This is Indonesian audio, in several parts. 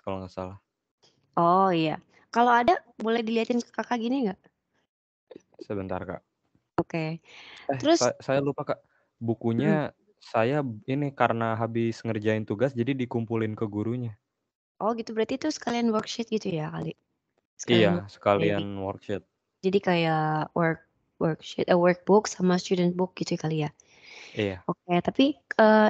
kalau nggak salah. Oh iya. Kalau ada boleh diliatin ke Kakak gini nggak? Sebentar, Kak. Oke. Terus Saya lupa, Kak. Bukunya mhm. saya ini karena habis ngerjain tugas jadi dikumpulin ke gurunya. Oh gitu berarti itu sekalian worksheet gitu ya kali? Iya, Sekalian sekalian jadi worksheet. jadi kayak workbook sama student book gitu kali ya? Iya. Oke, tapi,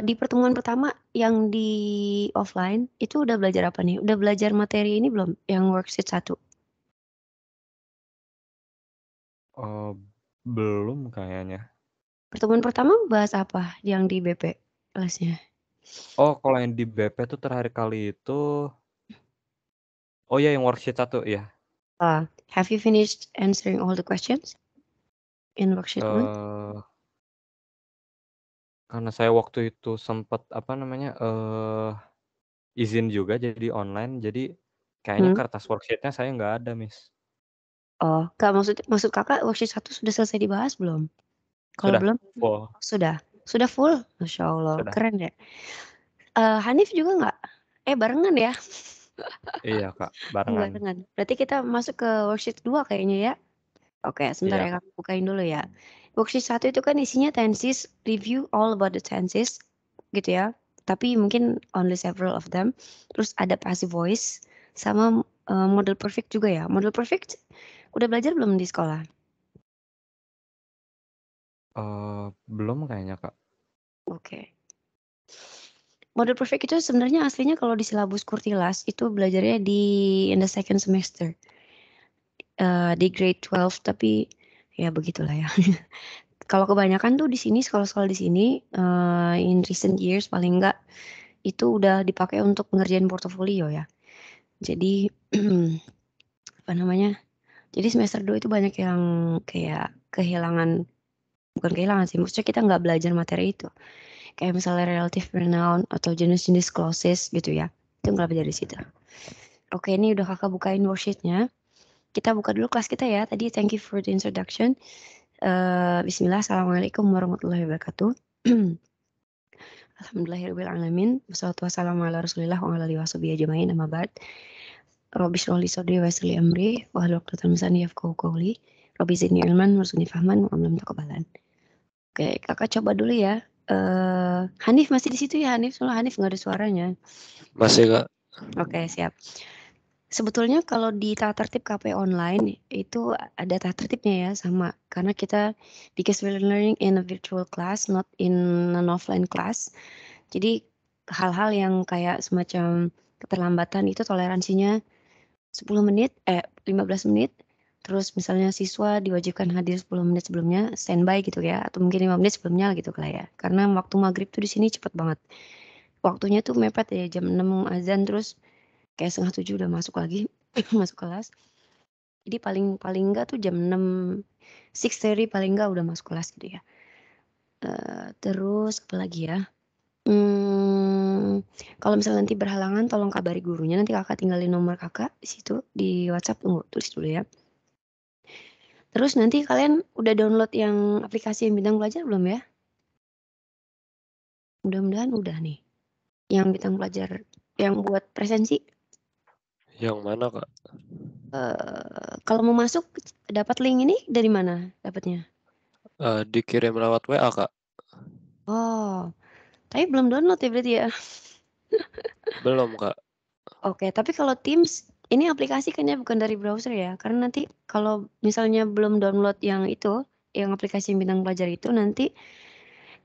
di pertemuan pertama yang di offline, itu udah belajar apa nih? Udah belajar materi ini belum, yang worksheet 1? Oh, belum kayaknya. Pertemuan pertama bahas apa yang di BP kelasnya? Oh, kalau yang di BP tuh terakhir kali itu oh iya yang worksheet 1, iya. Have you finished answering all the questions in worksheet 1? Eee, karena saya waktu itu sempet, apa namanya, izin juga jadi online, jadi kayaknya Hmm. kertas worksheet-nya saya nggak ada, Miss. Oh, Kak, maksud Kakak worksheet 1 sudah selesai dibahas belum? Kalau Sudah belum full, oh sudah? Sudah full? Masya Allah, sudah. keren ya. Hanif juga nggak? Barengan ya? Iya, Kak, barengan. Barengan. Berarti kita masuk ke worksheet 2 kayaknya ya? Oke, sebentar Iya, ya Kak. Kak, bukain dulu ya. Worksheet 1 itu kan isinya tenses, review all about the tenses, gitu ya. Tapi mungkin only several of them. Terus ada passive voice, sama, model perfect juga ya. Model perfect udah belajar belum di sekolah? Belum kayaknya, Kak. Oke. Model perfect itu sebenarnya aslinya kalau di silabus Kurtilas, itu belajarnya in the second semester, di grade 12, tapi ya begitulah ya. Kalau kebanyakan tuh di sini, sekolah-sekolah di sini, in recent years paling enggak, itu udah dipakai untuk pengerjaan portofolio ya. Jadi, apa namanya, jadi semester 2 itu banyak yang kayak kehilangan bukan kehilangan sih, maksudnya kita nggak belajar materi itu. Kayak misalnya relative pronoun atau jenis-jenis clauses gitu ya, itu nggak belajar di situ. Oke, ini udah Kakak bukain worksheet-nya. Kita buka dulu kelas kita ya, tadi thank you for the introduction. Bismillah, assalamualaikum warahmatullahi wabarakatuh. Alhamdulillahirrahmanirrahim. Wassalatu wassalamu ala Rasulillah wa ala alihi washabihi ajmain, amma ba'd. Rabbi shrah li sadri wa yassir li amri wahlul 'uqdatam min lisani yafqahu qawli. Rabbi zidni ilman warzuqni fahman wa amlim taqabbalan. Oke, Kakak coba dulu ya. Hanif masih di situ ya Hanif? Soalnya Hanif nggak ada suaranya. Masih, Kak. Oke, siap. Sebetulnya kalau di tata tertib KP online itu ada tata tertibnya ya sama, karena kita because we're learning in a virtual class, not in an offline class. Jadi hal-hal yang kayak semacam keterlambatan itu toleransinya 10 menit, 15 menit, terus misalnya siswa diwajibkan hadir 10 menit sebelumnya, standby gitu ya, atau mungkin 5 menit sebelumnya gitu lah ya. Karena waktu maghrib tuh di sini cepet banget. Waktunya tuh mepet ya, jam 6 azan terus kayak 6:30 udah masuk lagi, masuk kelas. Jadi paling paling enggak tuh jam 6, 6:30 paling enggak udah masuk kelas gitu ya. Terus apalagi ya, kalau misalnya nanti berhalangan tolong kabari gurunya, nanti Kakak tinggalin nomor Kakak di situ, di WhatsApp, tunggu tulis dulu ya. Terus nanti kalian udah download yang aplikasi yang Bintang Belajar belum ya? Mudah-mudahan udah nih, yang Bintang Belajar yang buat presensi. Yang mana, Kak? Kalau mau masuk dapat link ini dari mana dapatnya? Dikirim lewat WA, Kak. Oh, tapi belum download ya berarti ya? Belum, Kak. Oke, tapi kalau Teams, ini aplikasi kan ya bukan dari browser ya? Karena nanti kalau misalnya belum download yang itu, yang aplikasi Bintang Belajar itu nanti,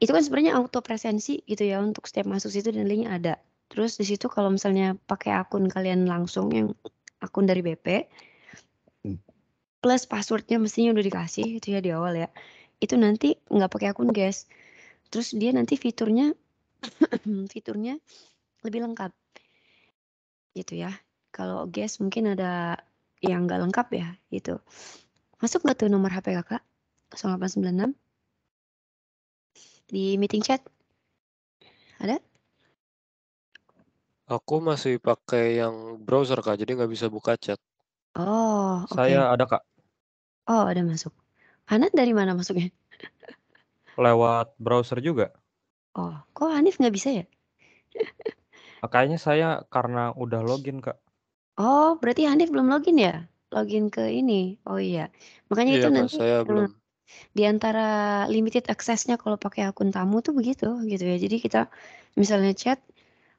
itu kan sebenarnya auto presensi gitu ya untuk setiap masuk situ dan link-nya ada. Terus di situ kalau misalnya pakai akun kalian langsung yang akun dari BP, plus password-nya mestinya udah dikasih itu ya di awal ya. Itu nanti nggak pakai akun guys. Terus dia nanti fiturnya fiturnya lebih lengkap gitu ya. Kalau guys mungkin ada yang nggak lengkap ya gitu. Masuk nggak tuh nomor HP Kakak? 0896 di meeting chat? Ada? Aku masih pakai yang browser, Kak, jadi nggak bisa buka chat. Oh, oke. Saya ada, Kak, Oh, ada masuk. Hanat dari mana masuknya? lewat browser juga. Oh, kok Hanif nggak bisa ya? Kayaknya saya karena udah login, Kak. Oh, berarti Hanif belum login ya? Login ke ini? Oh iya. Makanya itu Iya, Kak, nanti saya belum. di antara limited access-nya kalau pakai akun tamu tuh begitu gitu ya. Jadi kita misalnya chat,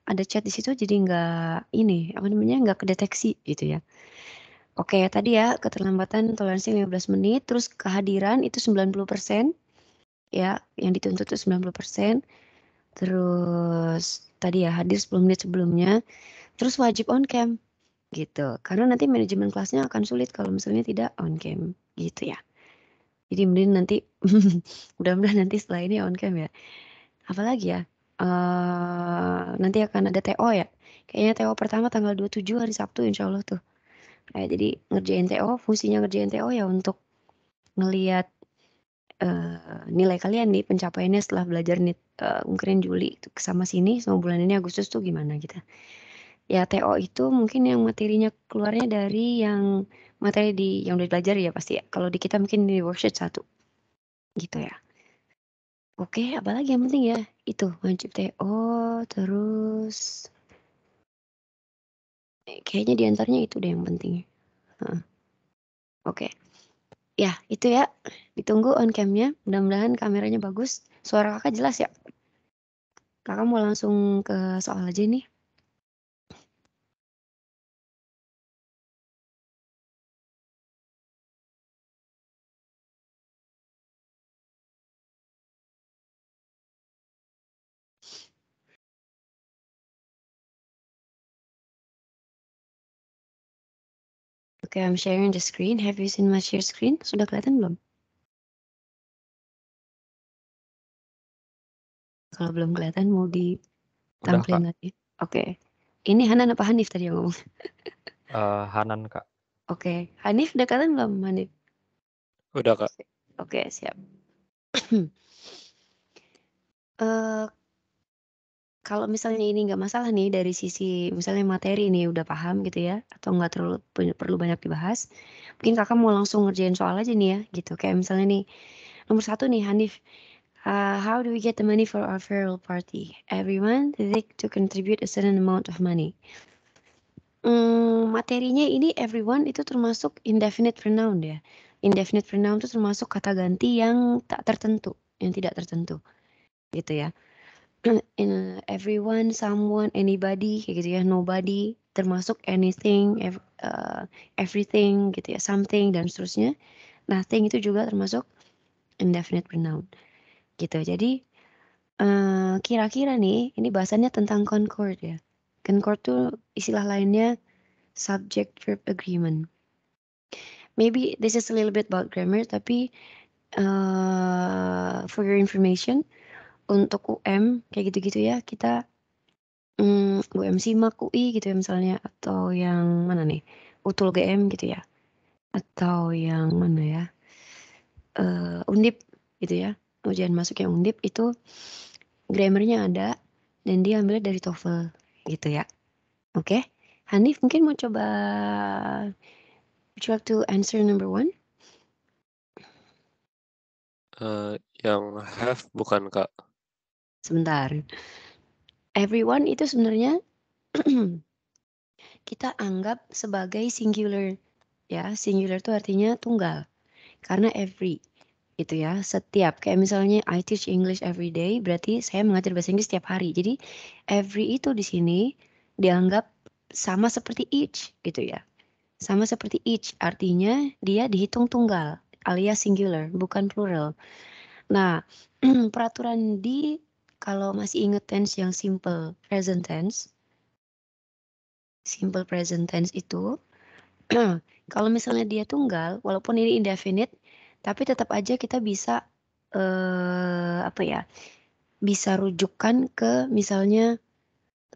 ada chat di situ jadi nggak ini, apa namanya, nggak kedeteksi gitu ya. Oke, tadi ya keterlambatan toleransi 15 menit, terus kehadiran itu 90% ya, yang dituntut itu 90%. Terus tadi ya hadir 10 menit sebelumnya, terus wajib on cam gitu. Karena nanti manajemen kelasnya akan sulit kalau misalnya tidak on cam gitu ya. Jadi mending nanti mudah-mudahan nanti setelah ini on cam ya. Apalagi ya? Nanti akan ada TO ya. Kayaknya TO pertama tanggal 27 hari Sabtu insya Allah tuh. Jadi ngerjain TO, fungsinya ngerjain TO ya untuk ngelihat nilai kalian nih pencapaiannya setelah belajar nih mungkin Juli itu sama sini sama bulan ini Agustus tuh gimana gitu. Ya TO itu mungkin yang materinya keluarnya dari yang materi yang udah dipelajari ya pasti ya. Kalau di kita mungkin di worksheet 1 gitu ya. Oke, apalagi yang penting ya itu wajib TO terus kayaknya diantaranya itu deh yang penting. Oke. Ya itu ya ditunggu on cam-nya mudah-mudahan kameranya bagus suara kakak jelas ya. Kakak mau langsung ke soal aja nih. Oke, I'm sharing the screen. Have you seen my share screen? Sudah kelihatan belum? Kalau belum kelihatan mau Udah, Kak. ditampilin lagi. Oke. Ini Hanan apa Hanif tadi yang ngomong? Hanan, Kak. Oke. Hanif udah kelihatan belum Hanif? Udah, Kak. Oke, siap. Kalau misalnya ini nggak masalah nih dari sisi misalnya materi nih udah paham gitu ya atau nggak terlalu perlu banyak dibahas, mungkin kakak mau langsung ngerjain soal aja nih ya gitu. Kayak misalnya nih nomor 1 nih Hanif, how do we get the money for our farewell party? Everyone to contribute a certain amount of money. Materinya ini everyone itu termasuk indefinite pronoun ya. Indefinite pronoun itu termasuk kata ganti yang tak tertentu, yang tidak tertentu gitu ya. Everyone, someone, anybody kayak gitu ya, nobody termasuk anything, everything gitu ya, something dan seterusnya. Nothing itu juga termasuk indefinite pronoun gitu. Jadi kira-kira nih ini bahasannya tentang concord ya. Concord tuh istilah lainnya subject verb agreement. Maybe this is a little bit about grammar tapi for your information untuk UM kayak gitu-gitu ya kita UM SIMAK, UI gitu ya misalnya atau yang mana nih UTUL GM gitu ya atau yang mana ya Undip gitu ya ujian masuk yang Undip itu grammarnya ada dan dia ambil dari TOEFL gitu ya. Oke, Hanif mungkin mau coba would you like to answer number 1? Yang have bukan, Kak. Sebentar. Everyone itu sebenarnya kita anggap sebagai singular ya. Singular itu artinya tunggal. Karena every gitu ya. Setiap kayak misalnya I teach English every day berarti saya mengajar bahasa Inggris setiap hari. Jadi every itu di sini dianggap sama seperti each gitu ya. Sama seperti each artinya dia dihitung tunggal alias singular bukan plural. Nah, peraturan di kalau masih inget tense yang simple present tense itu kalau misalnya dia tunggal walaupun ini indefinite tapi tetap aja kita bisa apa ya bisa rujukan ke misalnya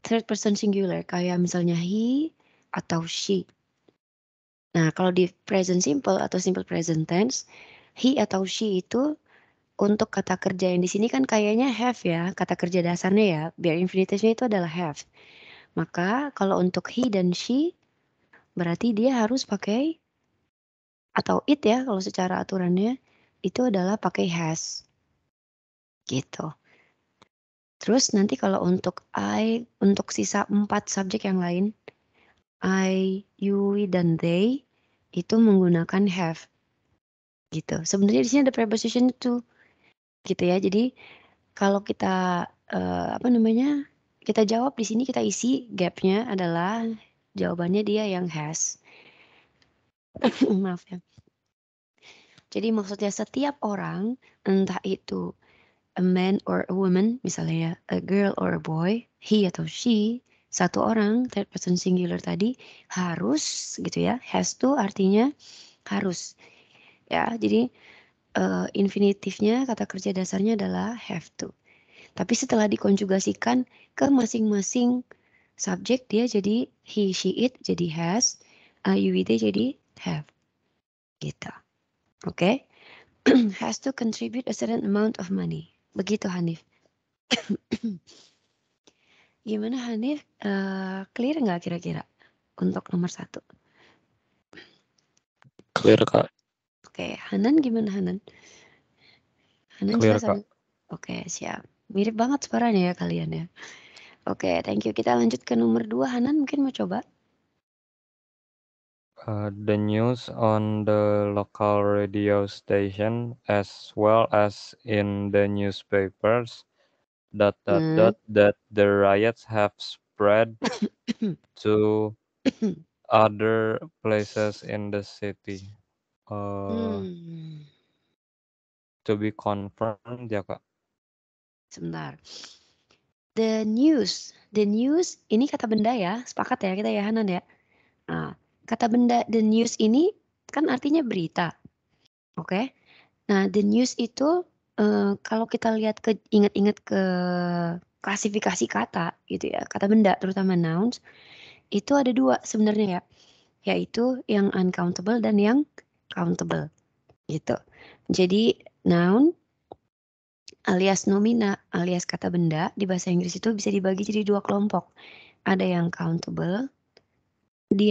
third person singular kayak misalnya he atau she. Nah kalau di present simple atau simple present tense he atau she itu untuk kata kerja yang di sini kan kayaknya have ya kata kerja dasarnya ya biar infinitifnya itu adalah have. Maka kalau untuk he dan she berarti dia harus pakai atau it ya kalau secara aturannya itu adalah pakai has gitu. Terus nanti kalau untuk untuk sisa 4 subjek yang lain, I, you, we, dan they itu menggunakan have gitu. Sebenarnya di sini ada preposition to gitu ya. Jadi kalau kita kita jawab di sini, kita isi gapnya adalah jawabannya dia yang has. Maaf ya. Jadi maksudnya setiap orang, entah itu a man or a woman, misalnya ya, a girl or a boy, he atau she, satu orang, third person singular tadi, harus gitu ya. Has tuh artinya harus. Ya, jadi infinitifnya, kata kerja dasarnya adalah have to. Tapi setelah dikonjugasikan ke masing-masing subjek, dia jadi he, she, it jadi has, you, we, they jadi have. Gitu. Oke? Has to contribute a certain amount of money. Begitu Hanif. Gimana Hanif? Clear nggak kira-kira untuk nomor 1? Clear, Kak. Oke, Hanan gimana Hanan? Hanan Clear, jelas Kak. Hanan? Oke, siap. Mirip banget suaranya ya kalian ya. Oke, thank you. Kita lanjut ke nomor 2. Hanan mungkin mau coba? The news on the local radio station as well as in the newspapers that the riots have spread to other places in the city. To be confirmed ya, Kak. Sebentar. The news ini kata benda ya, sepakat ya kita ya Hanan ya. Nah, kata benda the news ini kan artinya berita, oke? Nah, the news itu kalau kita lihat ingat-ingat ke klasifikasi kata gitu ya, kata benda terutama nouns, itu ada 2 sebenarnya ya, yaitu yang uncountable dan yang countable gitu. Jadi noun alias nomina alias kata benda di bahasa Inggris itu bisa dibagi jadi 2 kelompok. Ada yang countable,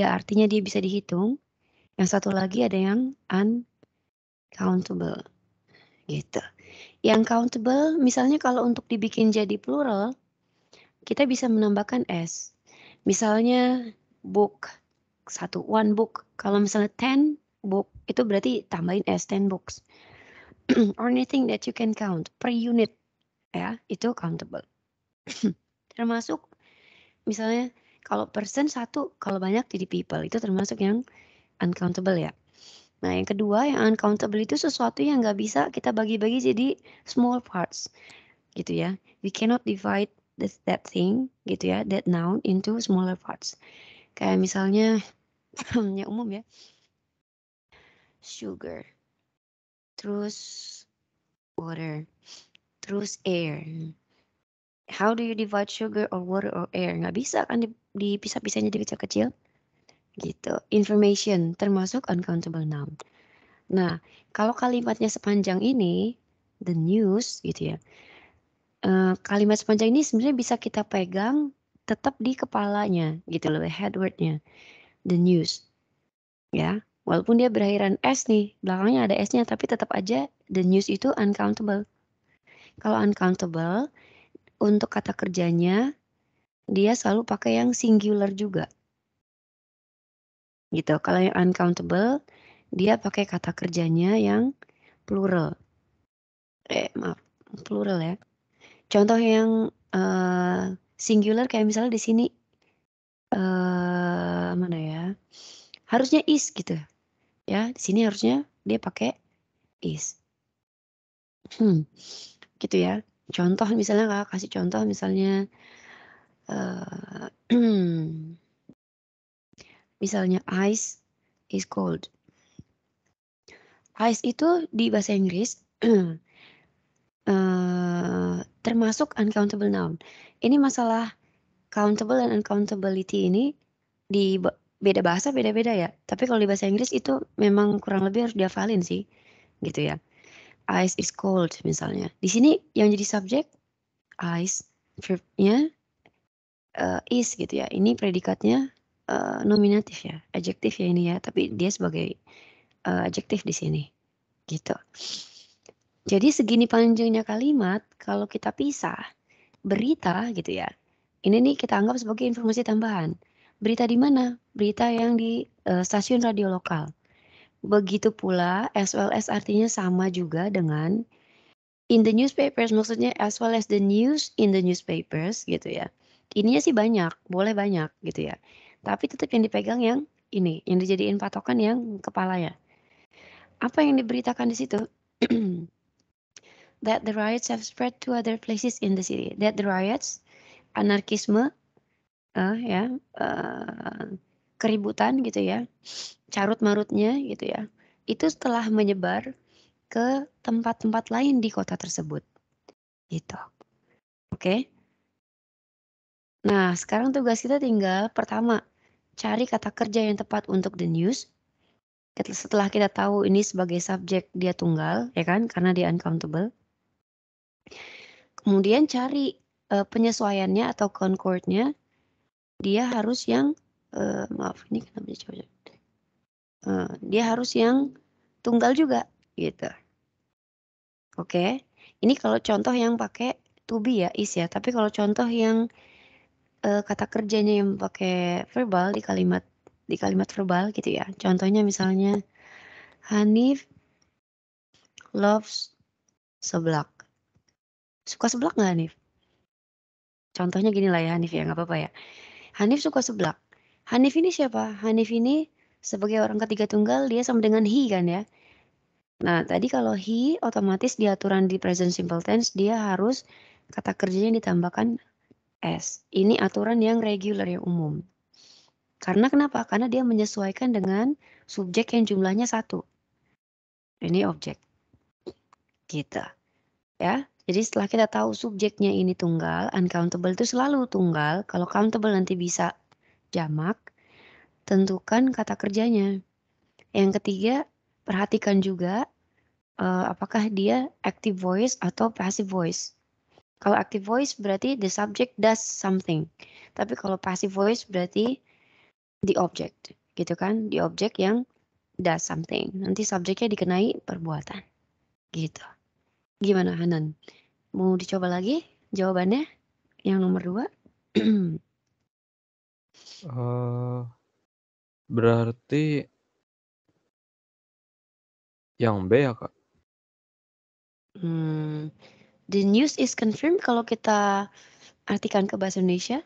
artinya dia bisa dihitung. Yang satu lagi ada yang uncountable gitu. Yang countable misalnya kalau untuk dibikin jadi plural, kita bisa menambahkan s. Misalnya book, one book. Kalau misalnya 10 book, itu berarti tambahin s, 10 books. Or anything that you can count per unit, ya, itu countable. Termasuk misalnya kalau person 1, kalau banyak jadi people, itu termasuk yang uncountable ya. Nah, yang kedua yang uncountable itu sesuatu yang nggak bisa kita bagi-bagi jadi small parts gitu ya. We cannot divide that thing gitu ya, that noun into smaller parts. Kayak misalnya yang umum ya, sugar, terus water, terus air. How do you divide sugar or water or air? Nggak bisa kan dipisah-pisahnya jadi kecil-kecil gitu. Information termasuk uncountable noun. Nah, kalau kalimatnya sepanjang ini, the news gitu ya, kalimat sepanjang ini sebenarnya bisa kita pegang tetap di kepalanya gitu loh, head word-nya, the news ya. Walaupun dia berakhiran S nih, belakangnya ada S-nya, tapi tetap aja the news itu uncountable. Kalau uncountable, untuk kata kerjanya, dia selalu pakai yang singular juga. Gitu, kalau yang uncountable, dia pakai kata kerjanya yang plural. Maaf, plural ya. Contoh yang singular kayak misalnya di sini mana ya? Harusnya is gitu. Ya, di sini harusnya dia pakai is. Gitu ya. Contoh misalnya Kakak kasih contoh misalnya misalnya ice is cold. Ice itu di bahasa Inggris termasuk uncountable noun. Ini masalah countable dan uncountability ini di beda bahasa beda-beda ya. Tapi kalau di bahasa Inggris itu memang kurang lebih harus dihafalin sih, gitu ya. Ice is cold misalnya. Di sini yang jadi subjek ice, verb-nya is gitu ya. Ini predikatnya nominatif ya, adjektif ya ini ya. Tapi dia sebagai adjektif di sini, gitu. Jadi segini panjangnya kalimat, kalau kita pisah, berita gitu ya. Ini nih kita anggap sebagai informasi tambahan. Berita di mana? Berita yang di stasiun radio lokal. Begitu pula as well as artinya sama juga dengan in the newspapers, maksudnya as well as the news in the newspapers gitu ya. Ininya sih banyak, boleh banyak gitu ya. Tapi tetap yang dipegang yang ini, yang dijadiin patokan yang kepalanya. Apa yang diberitakan di situ? That the riots have spread to other places in the city. That the riots, anarkisme, keributan gitu ya, carut marutnya gitu ya, itu setelah menyebar ke tempat-tempat lain di kota tersebut, gitu. Oke. Nah, sekarang tugas kita tinggal pertama, cari kata kerja yang tepat untuk the news. Setelah kita tahu ini sebagai subjek dia tunggal, ya kan, karena dia uncountable. Kemudian cari penyesuaiannya atau concordnya, dia harus yang, maaf ini kenapa dia coba. Dia harus yang tunggal juga, gitu. Oke, ini kalau contoh yang pakai to be ya, is ya. Tapi kalau contoh yang kata kerjanya yang pakai verbal di kalimat verbal gitu ya. Contohnya misalnya Hanif loves seblak. Suka seblak nggak Hanif? Contohnya gini lah ya Hanif ya, nggak apa-apa ya. Hanif suka seblak. Hanif ini siapa? Hanif ini sebagai orang ketiga tunggal dia sama dengan he kan ya. Nah tadi kalau he otomatis di aturan di present simple tense dia harus kata kerjanya ditambahkan s. Ini aturan yang regular yang umum. Karena kenapa? Karena dia menyesuaikan dengan subjek yang jumlahnya 1. Ini objek. Gitu. Ya. Jadi setelah kita tahu subjeknya ini tunggal, uncountable itu selalu tunggal. Kalau countable nanti bisa jamak. Tentukan kata kerjanya. Yang ketiga, perhatikan juga apakah dia active voice atau passive voice. Kalau active voice berarti the subject does something. Tapi kalau passive voice berarti the object. Gitu kan? The object yang does something. Nanti subjeknya dikenai perbuatan. Gitu. Gimana Hanan? Mau dicoba lagi jawabannya yang nomor 2? Berarti yang B ya, Kak? The news is confirmed kalau kita artikan ke bahasa Indonesia.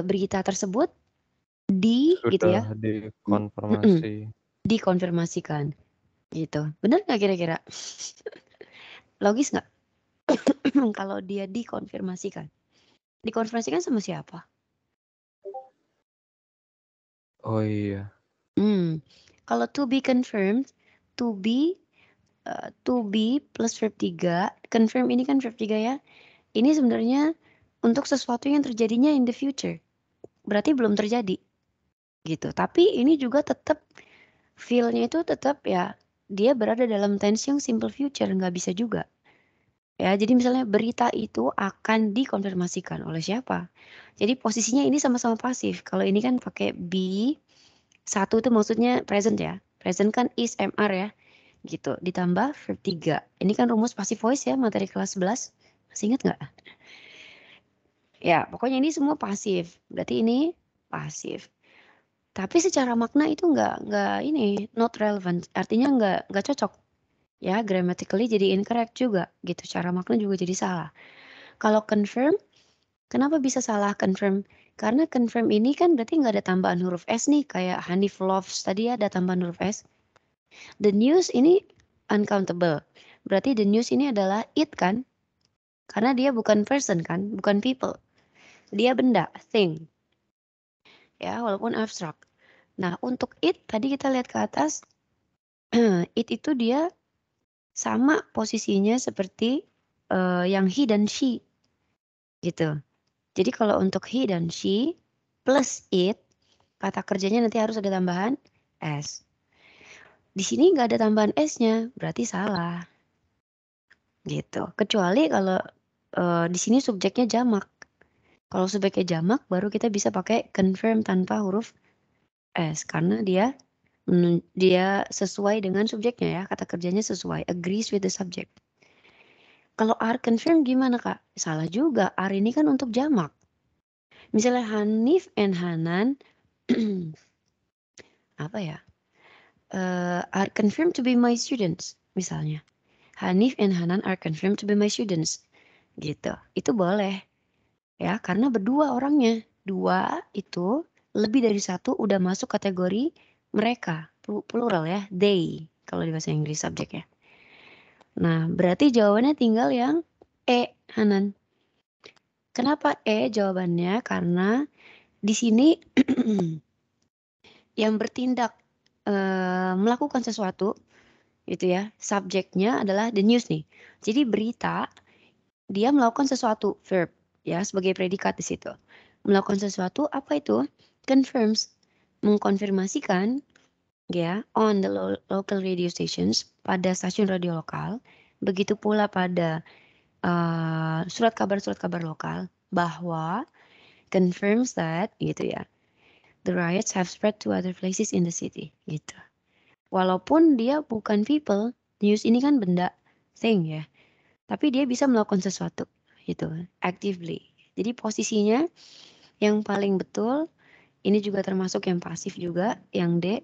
Berita tersebut gitu ya. Sudah dikonfirmasi. Dikonfirmasikan. Gitu. Benar nggak kira-kira? Logis nggak? Kalau dia dikonfirmasikan. Dikonfirmasikan sama siapa? Oh iya. Kalau to be confirmed, to be plus verb 3. Confirm ini kan verb 3 ya. Ini sebenarnya untuk sesuatu yang terjadinya in the future. Berarti belum terjadi. Gitu. Tapi ini juga tetap feel-nya itu tetap ya dia berada dalam tense yang simple future, nggak bisa juga. Ya, jadi misalnya berita itu akan dikonfirmasikan oleh siapa? Jadi posisinya ini sama-sama pasif. Kalau ini kan pakai be, satu itu maksudnya present ya. Present kan is, MR ya. Gitu. Ditambah verb 3. Ini kan rumus passive voice ya, materi kelas 11. Masih ingat nggak? Ya, pokoknya ini semua pasif. Berarti ini pasif. Tapi secara makna itu nggak ini, not relevant. Artinya nggak cocok. Ya, grammatically jadi incorrect juga gitu. Cara makna juga jadi salah. Kalau confirm, kenapa bisa salah confirm? Karena confirm ini kan berarti nggak ada tambahan huruf S nih. Kayak Hanif loves tadi ada tambahan huruf S. The news ini uncountable. Berarti the news ini adalah it kan? Karena dia bukan person kan? Bukan people. Dia benda, thing. Ya, walaupun abstrak. Nah, untuk it tadi kita lihat ke atas. It itu dia sama posisinya seperti yang he dan she gitu. Jadi kalau untuk he dan she plus it, kata kerjanya nanti harus ada tambahan s. Di sini nggak ada tambahan s-nya, berarti salah. Gitu. Kecuali kalau di sini subjeknya jamak. Kalau subjeknya jamak baru kita bisa pakai confirm tanpa huruf s karena dia sesuai dengan subjeknya ya, kata kerjanya sesuai, agrees with the subject. Kalau are confirmed gimana, Kak? Salah juga, are ini kan untuk jamak. Misalnya Hanif and Hanan apa ya? Are confirmed to be my students misalnya. Hanif and Hanan are confirmed to be my students. Gitu. Itu boleh. Ya, karena berdua orangnya. Dua itu lebih dari satu udah masuk kategori mereka. Plural ya, they kalau di bahasa Inggris subjek ya. Nah, berarti jawabannya tinggal yang E, Hanan. Kenapa E jawabannya? Karena di sini yang bertindak melakukan sesuatu gitu ya, subjeknya adalah the news nih. Jadi berita dia melakukan sesuatu, verb ya sebagai predikat di situ. Melakukan sesuatu apa itu? Confirms, mengkonfirmasikan ya on the local radio stations pada stasiun radio lokal. Begitu pula pada surat kabar lokal bahwa confirms that gitu ya. The riots have spread to other places in the city gitu. Walaupun dia bukan people, news ini kan benda, thing ya. Tapi dia bisa melakukan sesuatu gitu, actively. Jadi posisinya yang paling betul, ini juga termasuk yang pasif juga, yang D,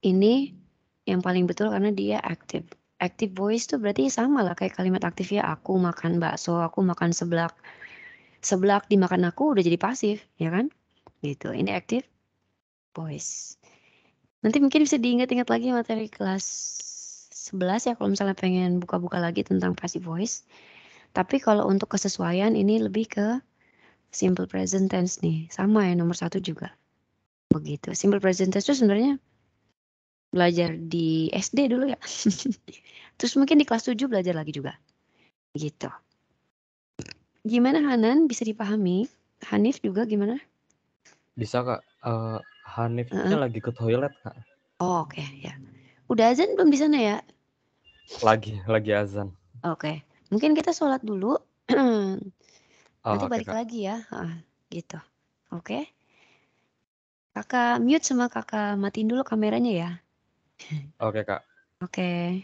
ini yang paling betul karena dia active. Active voice tuh berarti sama lah kayak kalimat aktif ya, aku makan bakso, aku makan seblak. Seblak dimakan aku udah jadi pasif, ya kan? Gitu, ini active voice. Nanti mungkin bisa diingat-ingat lagi materi kelas 11 ya kalau misalnya pengen buka-buka lagi tentang passive voice. Tapi kalau untuk kesesuaian ini lebih ke simple present tense nih. Sama ya nomor 1 juga. Begitu. Simple present tense itu sebenarnya belajar di SD dulu ya. Terus mungkin di kelas 7 belajar lagi juga. Gitu. Gimana Hanan? Bisa dipahami? Hanif juga gimana? Bisa Kak, Hanifnya Heeh. lagi ke toilet Kak. Oh, oke ya. Udah azan belum di sana ya? Lagi azan. Oke. Mungkin kita sholat dulu. Nanti Oh, oke balik Kak. lagi ya. Gitu. Oke. Kakak mute sama kakak matiin dulu kameranya ya. Oke Kak. Oke.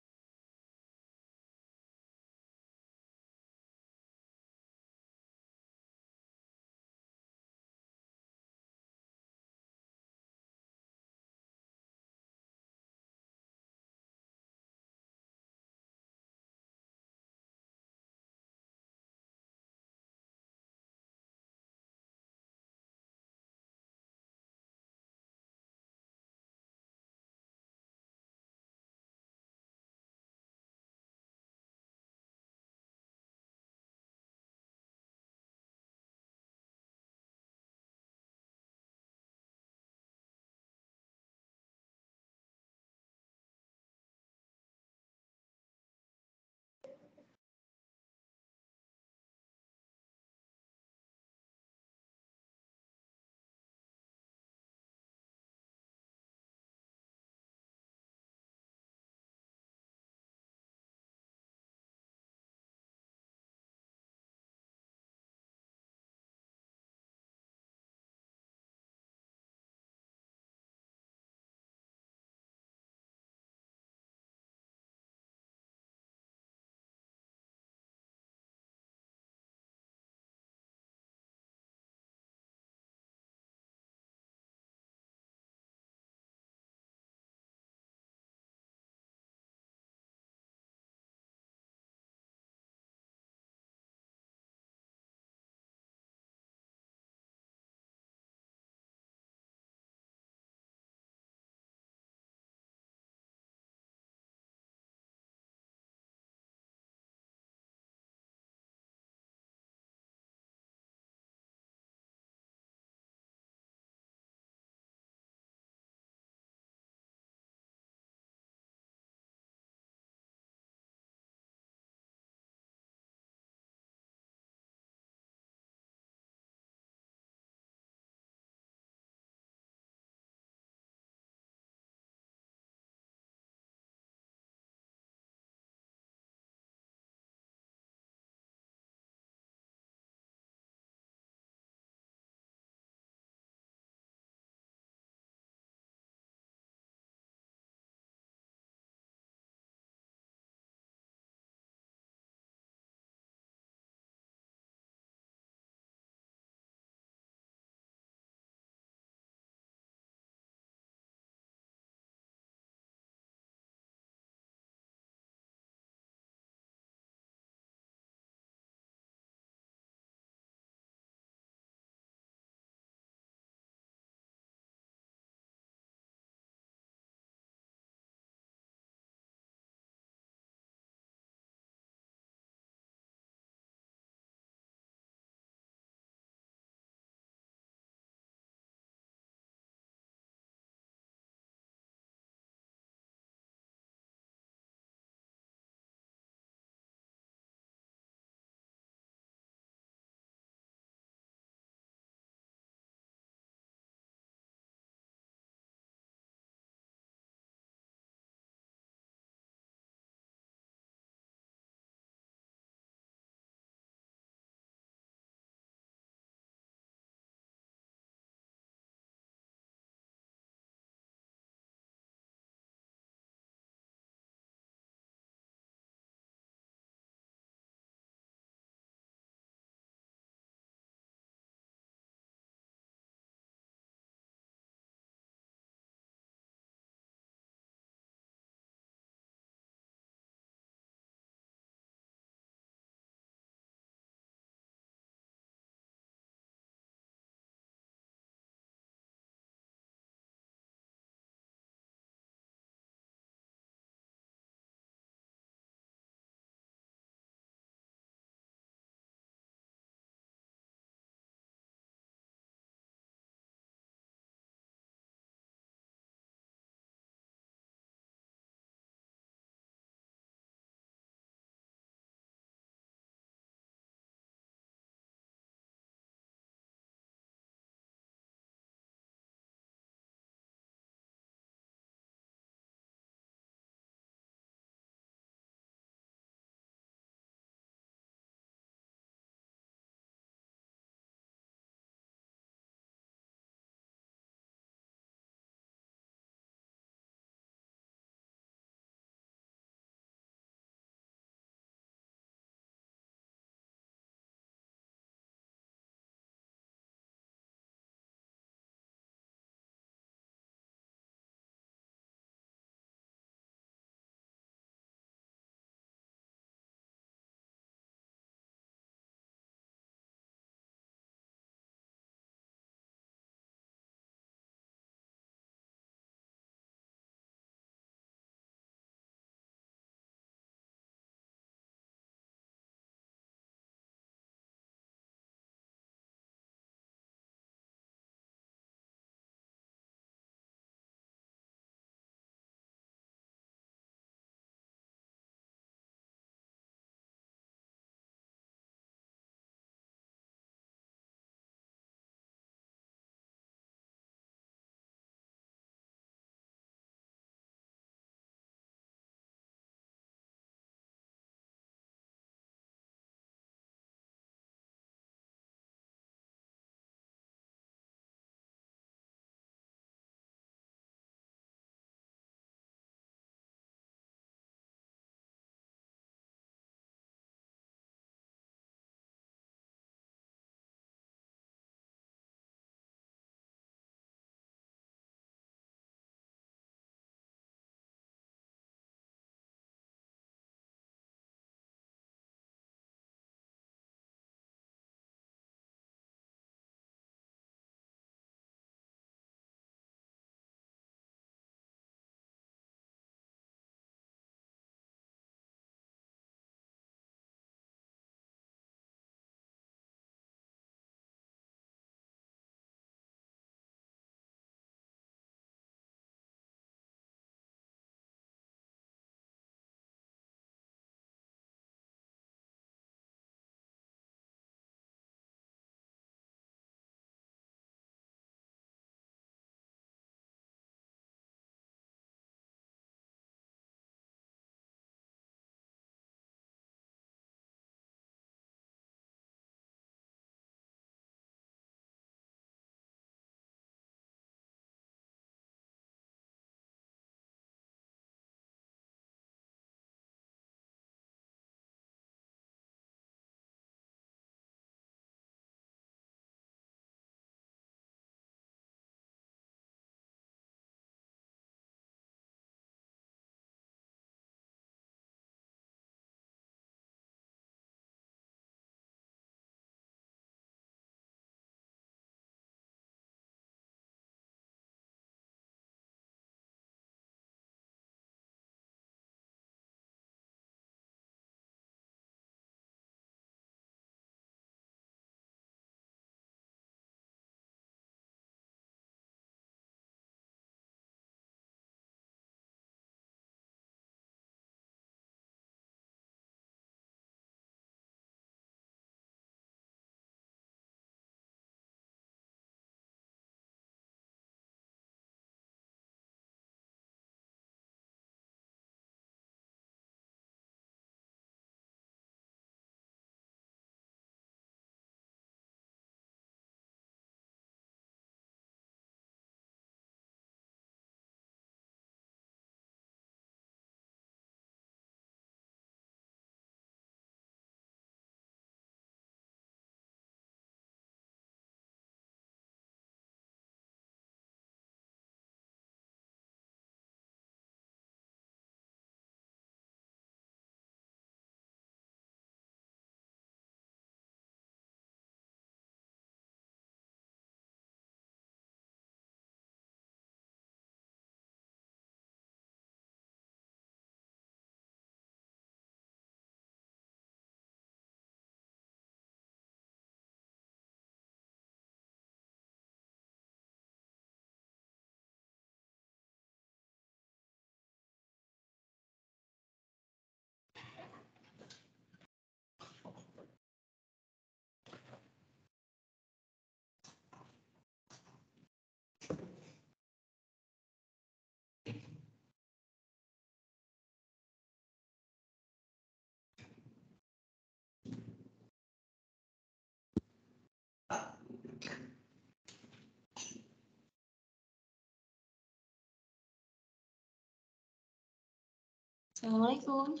Assalamualaikum.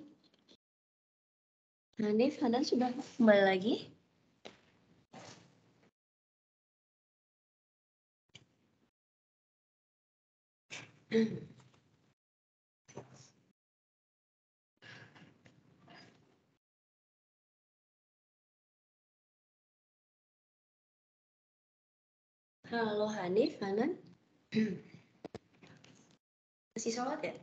Hanif, Hanan sudah kembali lagi? Halo Hanif, Hanan. Masih sholat ya?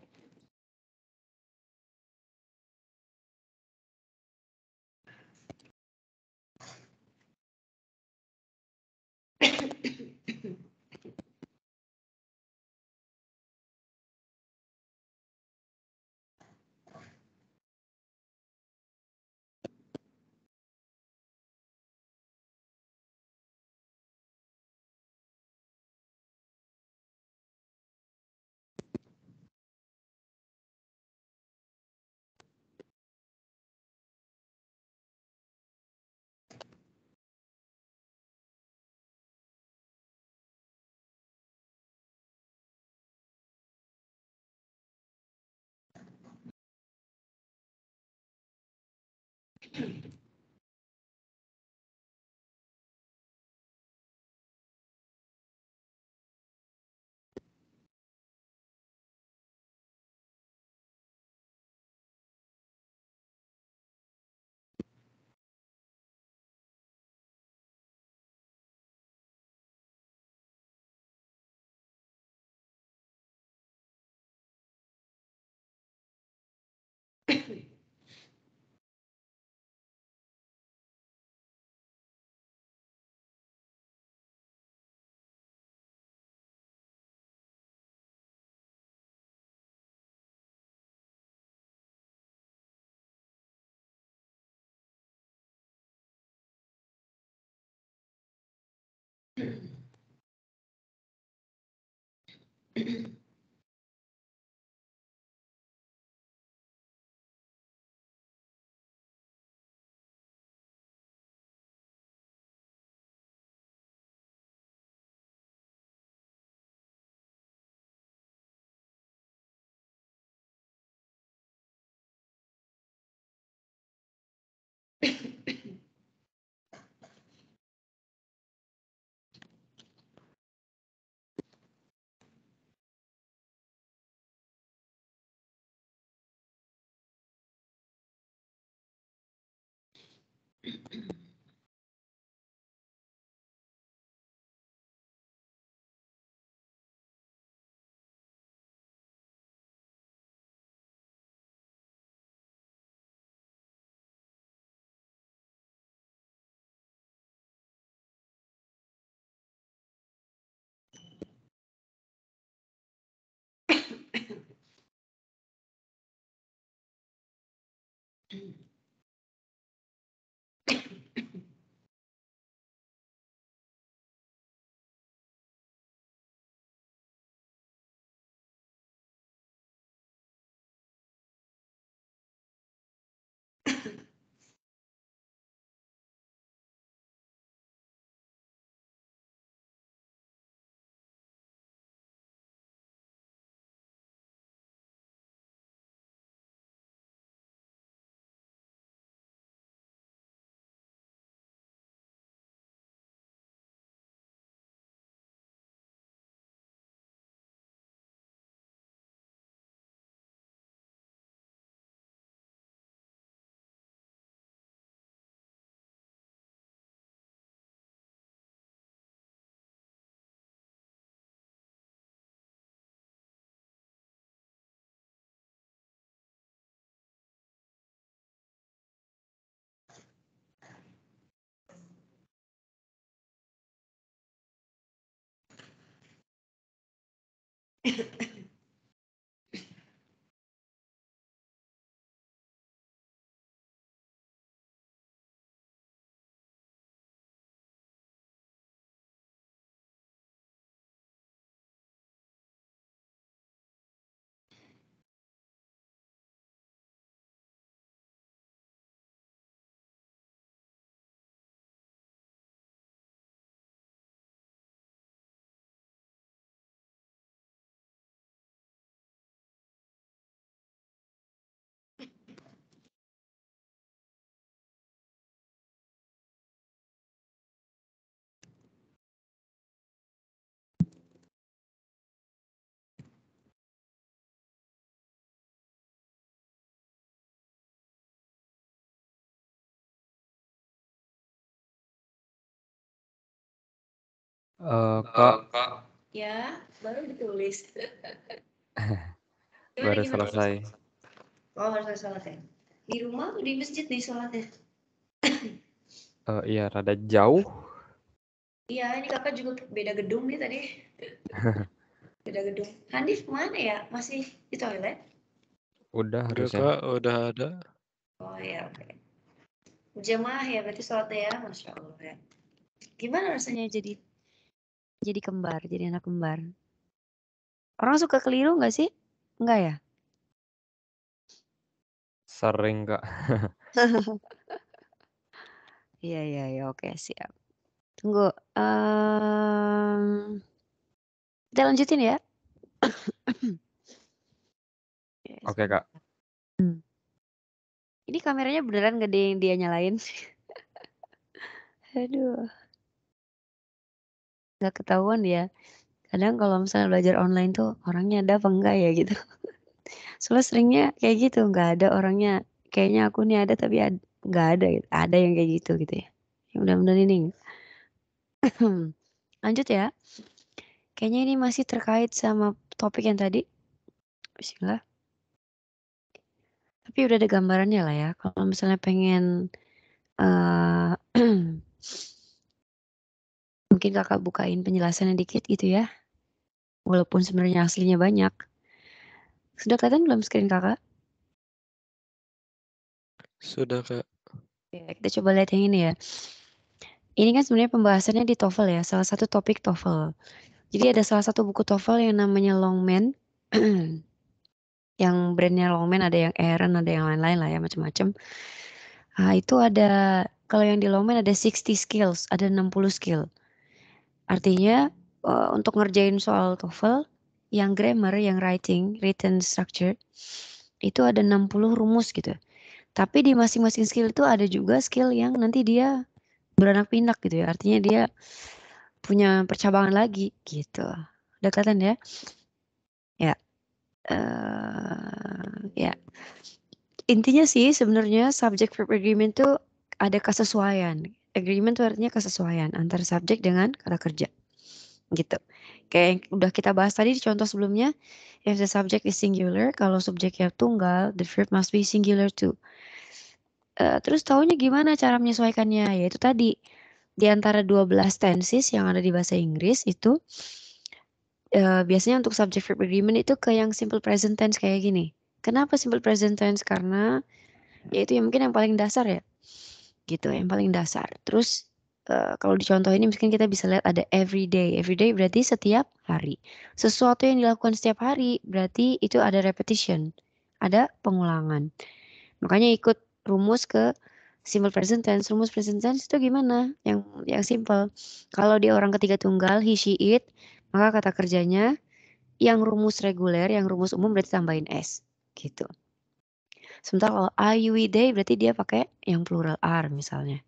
Kak, Ya, baru ditulis. baru selesai. Oh, baru selesai sholat ya? Di rumah atau di masjid nih sholatnya? Iya rada jauh. Iya, ini kakak juga beda gedung nih tadi. Beda gedung. Hanif mana ya? Masih di toilet? Udah Udah harusnya. Kak, udah ada. Oh ya, oke. Jemaah ya, berarti sholatnya ya, Masya Allah ya. Gimana rasanya jadi kembar, jadi anak kembar? Orang suka keliru nggak sih? Enggak ya? Sering Kak. Iya, iya, iya, oke, siap. Tunggu, kita lanjutin ya. Oke, Oke Kak. Ini kameranya beneran gak ada yang dia nyalain? Aduh, nggak ketahuan ya. Kadang kalau misalnya belajar online tuh orangnya ada apa enggak ya gitu. Soalnya seringnya kayak gitu, nggak ada orangnya. Kayaknya aku nih ada tapi nggak ada gitu. Ada yang kayak gitu ya. Ya mudah-mudahan ini. Lanjut ya. Kayaknya ini masih terkait sama topik yang tadi. Bismillah. Tapi udah ada gambarannya lah ya. Kalau misalnya pengen mungkin kakak bukain penjelasannya dikit gitu ya. Walaupun sebenarnya aslinya banyak. Sudah kelihatan belum screen kakak? Sudah Kak. Oke, kita coba lihat yang ini ya. Ini kan sebenarnya pembahasannya di TOEFL ya, salah satu topik TOEFL. Jadi ada salah satu buku TOEFL yang namanya Longman. Yang brandnya Longman, ada yang Aaron, ada yang lain-lain lah ya, macam-macam. Nah, itu ada, kalau yang di Longman ada 60 skills, ada 60 skill. Artinya untuk ngerjain soal TOEFL, yang grammar, yang written structure, itu ada 60 rumus gitu. Tapi di masing-masing skill itu ada juga skill yang nanti dia beranak pinak gitu ya. Artinya dia punya percabangan lagi gitu. Udah kelihatan ya? Ya. Ya. Intinya sih sebenarnya subject verb agreement tuh ada kesesuaian. Agreement tuh artinya kesesuaian antara subjek dengan kata kerja. Gitu. Kayak yang udah kita bahas tadi di contoh sebelumnya, if the subject is singular, kalau subjeknya tunggal, the verb must be singular too. Terus taunya gimana cara menyesuaikannya? Yaitu tadi, di antara 12 tenses yang ada di bahasa Inggris itu, biasanya untuk subject verb agreement itu ke yang simple present tense kayak gini. Kenapa simple present tense? Karena ya itu yang mungkin yang paling dasar ya, gitu, yang paling dasar. Terus kalau di contoh ini mungkin kita bisa lihat ada everyday. Everyday berarti setiap hari. Sesuatu yang dilakukan setiap hari berarti itu ada repetition, ada pengulangan. Makanya ikut rumus ke simple present tense. Rumus present tense itu gimana? Yang simple. Kalau dia orang ketiga tunggal, he, she, it, maka kata kerjanya yang rumus reguler, yang rumus umum berarti tambahin s, gitu. Sementara kalau I, you, we, they berarti dia pakai yang plural are misalnya.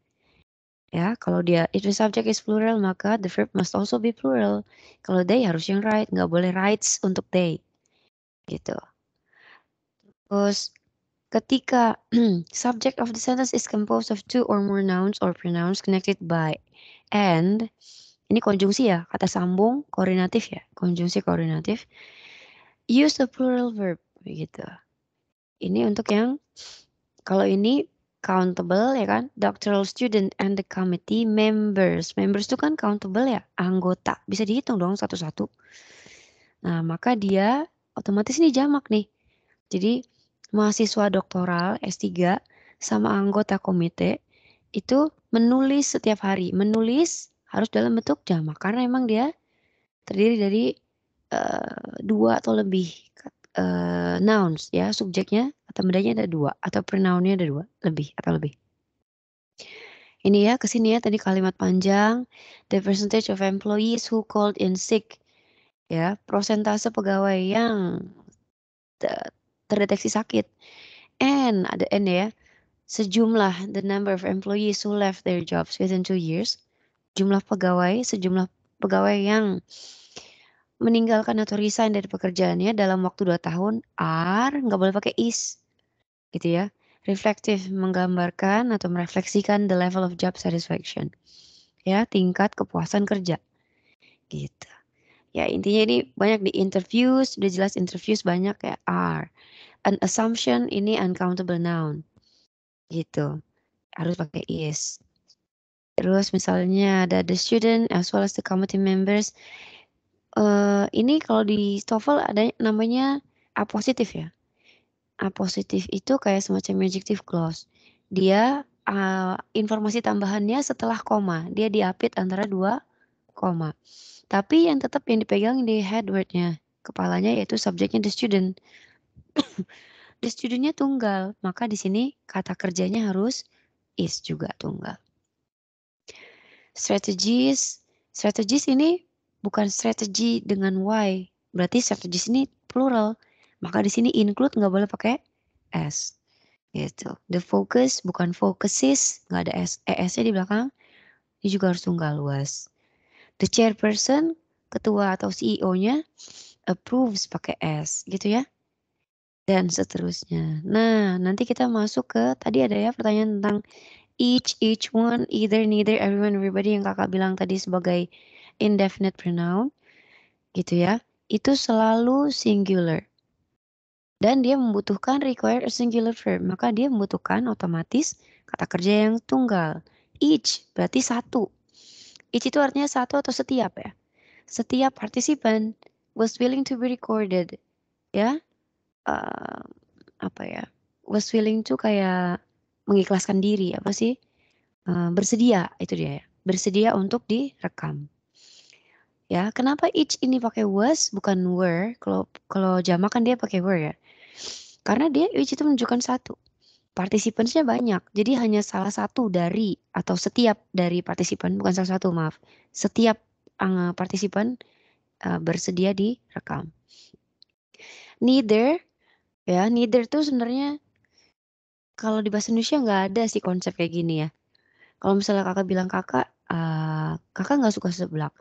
Ya, kalau dia if the subject is plural maka the verb must also be plural. Kalau they harus yang right, nggak boleh rights untuk they, gitu. Terus ketika subject of the sentence is composed of two or more nouns or pronouns connected by and, ini konjungsi ya, kata sambung koordinatif ya, konjungsi koordinatif. Use the plural verb gitu. Ini untuk yang kalau ini countable ya kan, doctoral student and the committee members. Members itu kan countable ya, anggota. Bisa dihitung dong satu-satu. Nah, maka dia otomatis ini jamak nih. Jadi mahasiswa doktoral S3 sama anggota komite itu menulis setiap hari. Menulis harus dalam bentuk jamak karena emang dia terdiri dari dua atau lebih nouns ya, subjeknya atau bendanya ada dua atau pronounnya ada dua lebih atau lebih. Ini ya kesini ya tadi kalimat panjang, the percentage of employees who called in sick, ya prosentase pegawai yang terdeteksi sakit, and ada n ya, sejumlah the number of employees who left their jobs within 2 years, sejumlah pegawai yang meninggalkan atau resign dari pekerjaannya dalam waktu 2 tahun, are nggak boleh pakai is, gitu ya. Reflective menggambarkan atau merefleksikan the level of job satisfaction, ya tingkat kepuasan kerja. gitu. Ya intinya ini banyak di interviews, udah jelas interviews banyak kayak are. An assumption ini uncountable noun gitu, harus pakai is. Terus misalnya ada the student as well as the committee members. Ini kalau di TOEFL ada namanya apositif ya. Apositif itu kayak semacam adjective clause. Dia informasi tambahannya setelah koma, dia diapit antara 2 koma. Tapi yang tetap yang dipegang di head word-nya, kepalanya yaitu subjeknya the student. The student-nya tunggal, maka di sini kata kerjanya harus is juga tunggal. Strategies ini bukan strategi dengan y, berarti strategies ini plural. Maka di sini include nggak boleh pakai s. Gitu. The focus bukan focuses, nggak ada es-nya di belakang. Ini juga harus tunggal was. The chairperson, ketua atau CEO-nya approves pakai S gitu ya. Dan seterusnya. Nah, nanti kita masuk ke tadi ada ya pertanyaan tentang each one, either, neither, everyone, everybody yang kakak bilang tadi sebagai indefinite pronoun gitu ya. Itu selalu singular. Dan dia membutuhkan require a singular verb. Maka dia membutuhkan otomatis kata kerja yang tunggal. Each berarti satu. Each itu artinya satu atau setiap ya. Setiap partisipan was willing to be recorded. Ya. Apa ya? Was willing to kayak mengikhlaskan diri. Apa sih? Bersedia. Itu dia ya. Bersedia untuk direkam. Ya. Kenapa each ini pakai was bukan were? Kalau jamak kan dia pakai were ya. Karena dia each itu menunjukkan satu. Partisipansnya banyak. Jadi hanya salah satu dari atau setiap dari partisipan, bukan salah satu, maaf. Setiap partisipan bersedia direkam. Neither ya, neither tuh sebenarnya kalau di bahasa Indonesia nggak ada sih konsep kayak gini ya. Kalau misalnya kakak bilang kakak nggak suka seblak.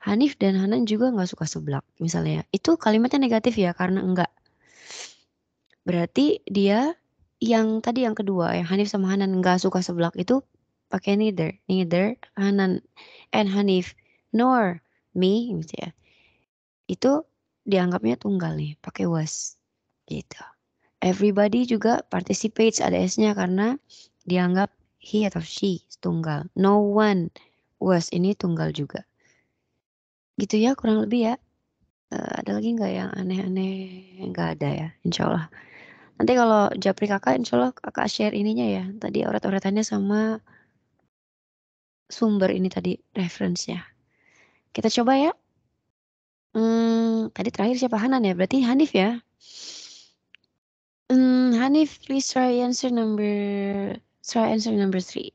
Hanif dan Hanan juga nggak suka seblak misalnya. Itu kalimatnya negatif ya karena enggak. Berarti dia yang tadi yang kedua yang Hanif sama Hanan nggak suka seblak itu pakai neither Hanan and Hanif nor me gitu ya. Itu dianggapnya tunggal nih pakai was gitu. Everybody juga participates ada s-nya karena dianggap he atau she tunggal. No one was ini tunggal juga. Gitu ya kurang lebih ya. Ada lagi nggak yang aneh-aneh? Nggak ada ya, insya Allah. Nanti kalau japri kakak, insya Allah kakak share ininya ya. Tadi oret-oretannya sama sumber ini tadi reference-nya. Kita coba ya. Tadi terakhir siapa Hanan ya? Berarti Hanif ya. Hanif, please try answer number 3.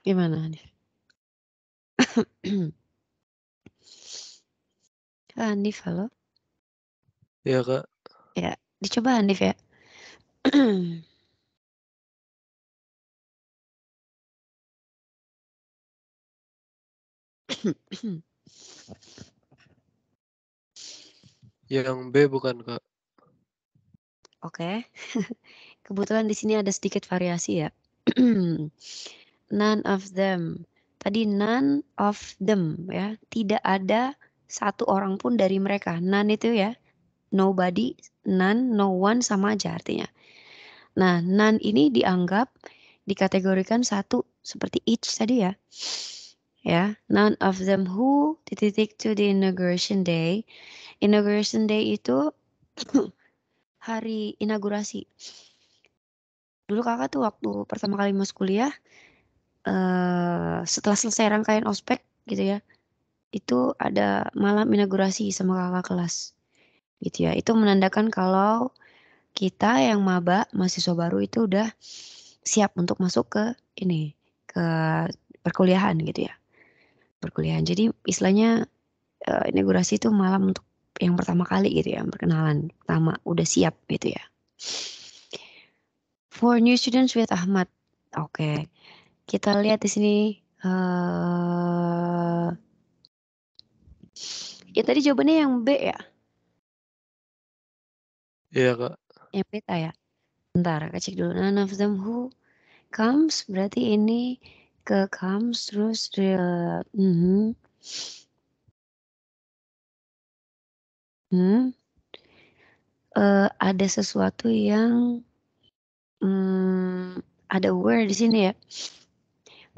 Gimana Hanif? Hanif, halo? Iya Kak. Ya, dicoba Hanif ya. Yang B bukan Kak. Oke. Kebetulan di sini ada sedikit variasi ya. None of them. Tadi none of them ya. Tidak ada satu orang pun dari mereka. None itu ya. Nobody, none, no one sama aja artinya. Nah, none ini dianggap dikategorikan satu seperti each tadi ya. Ya, none of them who titik to the inauguration day. Inauguration day itu hari inaugurasi. Dulu kakak tuh waktu pertama kali masuk kuliah, setelah selesai rangkaian ospek gitu ya, itu ada malam inaugurasi sama kakak kelas gitu ya. Itu menandakan kalau kita yang maba mahasiswa baru itu udah siap untuk masuk ke ini, ke perkuliahan gitu ya. Perkuliahan. Jadi istilahnya inaugurasi itu malam untuk yang pertama kali gitu ya, perkenalan pertama udah siap gitu ya. For new students with Ahmad. Oke. Kita lihat di sini ya tadi jawabannya yang B ya? Iya Kak. Yang beta ya? Bentar, kita cek dulu. None of them who comes berarti ini ke comes terus Ada sesuatu yang ada were di sini ya.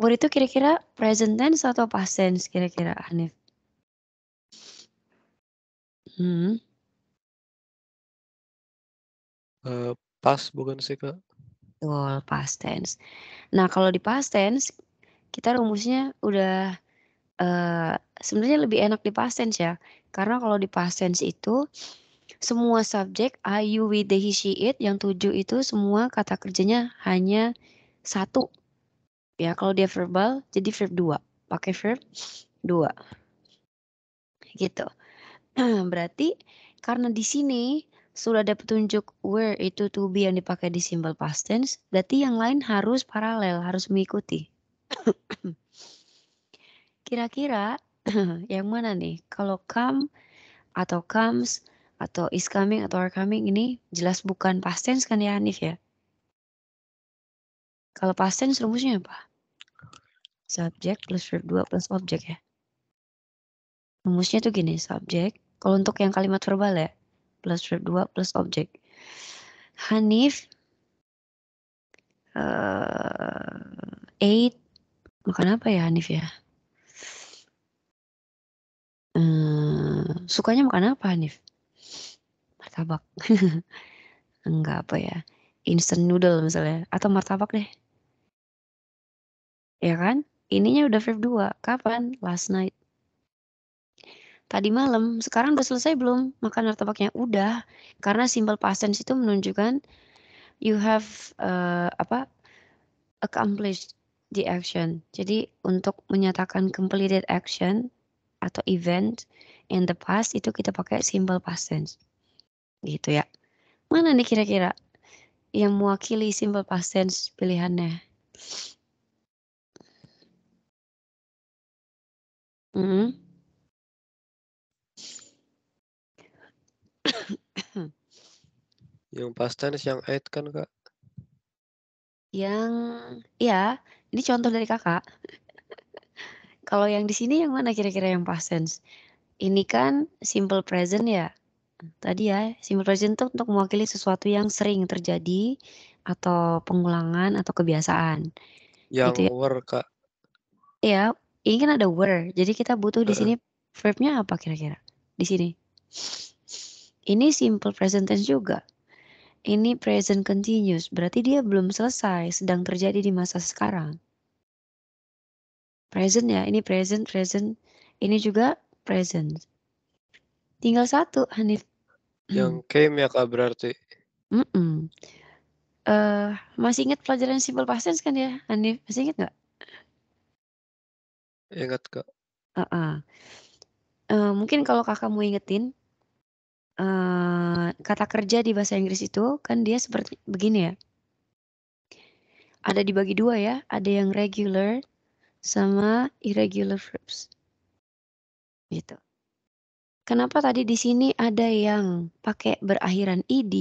Were itu kira-kira present tense atau past tense kira-kira, Hanif? Pas bukan sih, Kak? Betul, past tense. Nah, kalau di past tense, kita rumusnya udah sebenarnya lebih enak di past tense ya. Karena kalau di past tense itu semua subjek I, you, we, they, he, she, it yang 7 itu semua kata kerjanya hanya 1. Ya, kalau dia verbal jadi verb 2. Pakai verb 2. Gitu. Berarti karena di sini sudah ada petunjuk were itu to be yang dipakai di simple past tense, berarti yang lain harus paralel, harus mengikuti. Kira-kira yang mana nih? Kalau come atau comes atau is coming atau are coming ini jelas bukan past tense kan ya, Hanif ya? Kalau past tense rumusnya apa? Subjek plus verb 2 plus objek ya. Rumusnya tuh gini, subjek. Kalau untuk yang kalimat verbal ya, plus verb 2 plus objek. Hanif ate makan apa ya Hanif ya? Sukanya makan apa Hanif? Martabak. Enggak apa ya? Instant noodle misalnya atau martabak deh. Ya kan? Ininya udah verb 2. Kapan? Last night. Tadi malam. Sekarang udah selesai belum makan martabaknya? Udah. Karena simple past tense itu menunjukkan you have accomplished the action. Jadi untuk menyatakan completed action atau event in the past itu kita pakai simple past tense. Gitu ya. Mana nih kira-kira yang mewakili simple past tense pilihannya? Yang past tense yang ate kan, Kak? Yang ya, ini contoh dari Kakak. Kalau yang di sini yang mana kira-kira yang past tense? Ini kan simple present ya. Tadi ya, simple present itu untuk mewakili sesuatu yang sering terjadi atau pengulangan atau kebiasaan. Yang Gitu ya. were, Kak. Iya, ini kan ada were. Jadi kita butuh di sini verbnya apa kira-kira? Di sini. Ini simple present tense juga. Ini present continuous. Berarti dia belum selesai, sedang terjadi di masa sekarang. Present ya, ini present. Ini juga present. Tinggal satu, Hanif. Yang came ya, Kak, berarti? Masih ingat pelajaran simple past tense kan ya, Hanif? Masih ingat nggak? Ingat, Kak. Mungkin kalau kakak mau ingetin, kata kerja di bahasa Inggris itu kan dia seperti begini ya. Ada dibagi 2 ya, ada yang regular sama irregular verbs. Gitu. Kenapa tadi di sini ada yang pakai berakhiran ed,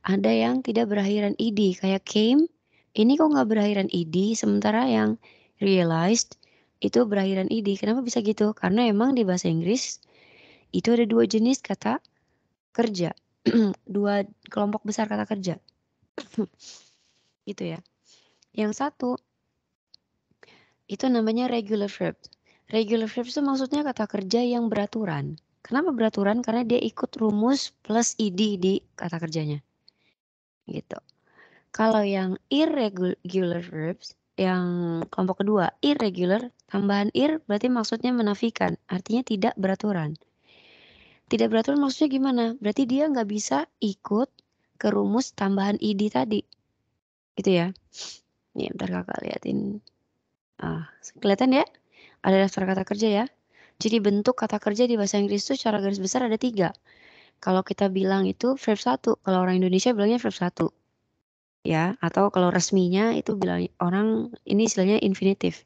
ada yang tidak berakhiran ed kayak came, ini kok nggak berakhiran ed sementara yang realized itu berakhiran ed. Kenapa bisa gitu? Karena emang di bahasa Inggris itu ada 2 jenis kata kerja. 2 kelompok besar kata kerja. Gitu ya. Yang satu itu namanya regular verb. Regular verb itu maksudnya kata kerja yang beraturan. Kenapa beraturan? Karena dia ikut rumus plus ed di kata kerjanya. Gitu. Kalau yang irregular verbs, yang kelompok kedua, irregular, tambahan ir berarti maksudnya menafikan, artinya tidak beraturan. Tidak beraturan maksudnya gimana? Berarti dia nggak bisa ikut ke rumus tambahan id tadi. Gitu ya. Nih, bentar kakak liatin. Kelihatan ya? Ada daftar kata kerja ya. Jadi bentuk kata kerja di bahasa Inggris itu secara garis besar ada 3. Kalau kita bilang itu verb 1. Kalau orang Indonesia bilangnya verb 1. Ya, atau kalau resminya itu bilang orang ini istilahnya infinitive.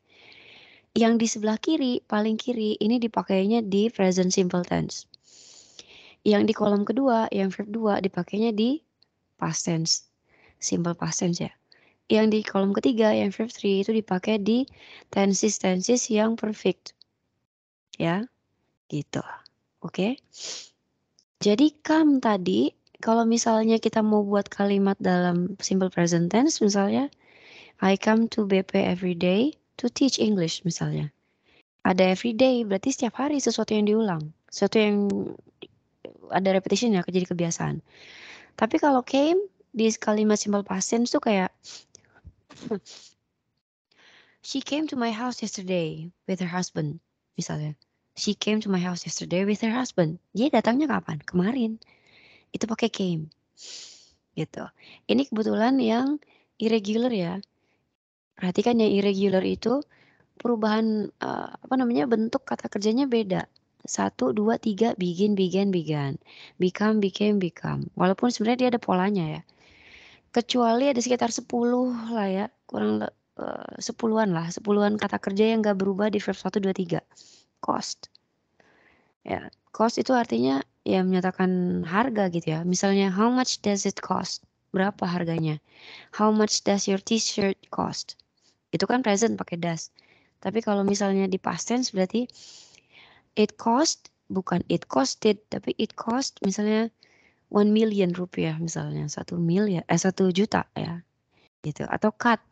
Yang di sebelah kiri, paling kiri, ini dipakainya di present simple tense. Yang di kolom kedua, yang verb 2 dipakainya di past tense. Simple past tense ya. Yang di kolom ketiga, yang verb 3 itu dipakai di tenses yang perfect. Ya, gitu. Oke. Jadi come tadi, kalau misalnya kita mau buat kalimat dalam simple present tense misalnya, I come to BP every day to teach English misalnya. Ada every day berarti setiap hari sesuatu yang diulang, sesuatu yang ada repetition ya, jadi kebiasaan. Tapi kalau came di kalimat simple past tense tuh kayak she came to my house yesterday with her husband misalnya. She came to my house yesterday with her husband. Dia datangnya kapan? Kemarin. Itu pakai came. Gitu. Ini kebetulan yang irregular ya. Perhatikan yang irregular itu perubahan bentuk kata kerjanya beda. 1, 2, 3 begin, began, began. Become, became, become. Walaupun sebenarnya dia ada polanya ya. Kecuali ada sekitar 10 lah ya, kurang 10-an lah, 10-an kata kerja yang gak berubah di verb 1, 2, 3. Cost. Ya, cost itu artinya ya menyatakan harga gitu ya. Misalnya how much does it cost? Berapa harganya? How much does your t-shirt cost? Itu kan present pakai does. Tapi kalau misalnya di past tense berarti it cost, bukan it costed, tapi it cost misalnya 1 million rupiah misalnya, 1 juta ya. Gitu. Atau cut.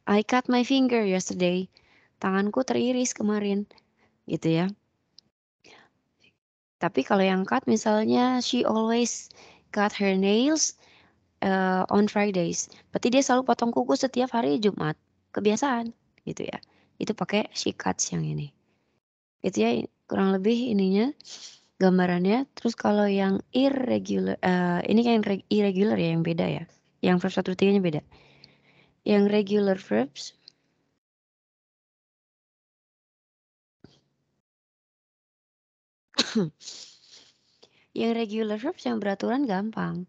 I cut my finger yesterday. Tanganku teriris kemarin. Gitu ya. Tapi kalau yang cut misalnya she always cut her nails on Fridays. Berarti dia selalu potong kuku setiap hari Jumat. Kebiasaan gitu ya. Itu pakai she cuts yang ini. Itu ya kurang lebih ininya gambarannya. Terus kalau yang irregular, ini kan yang irregular ya yang beda ya. Yang verb 1, 2, 3-nya beda. Yang regular verbs yang regular verbs yang beraturan gampang.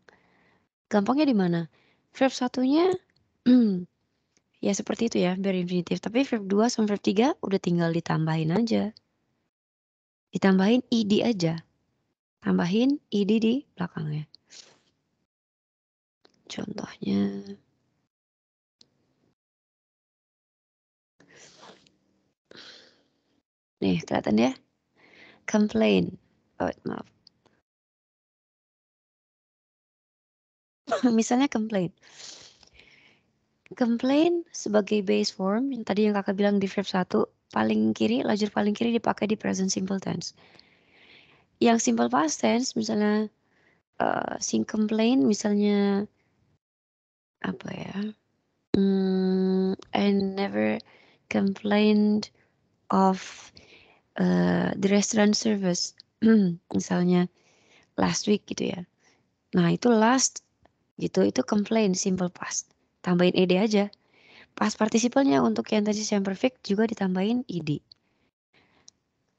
Gampangnya di mana? Verb 1-nya ya seperti itu ya, bare infinitive. Tapi verb 2 sama verb 3 udah tinggal ditambahin aja. Ditambahin id aja. Tambahin id di belakangnya. Contohnya nih, kelihatan ya? Complain. Oh, maaf. Misalnya complain. Complain sebagai base form yang tadi yang kakak bilang di verb 1 paling kiri, lajur paling kiri dipakai di present simple tense. Yang simple past tense misalnya sing complain misalnya apa ya? I never complained of the restaurant service. Misalnya last week gitu ya. Nah itu last gitu, itu complain simple past. Tambahin ed aja. Past participalnya untuk yang tadi yang perfect juga ditambahin id.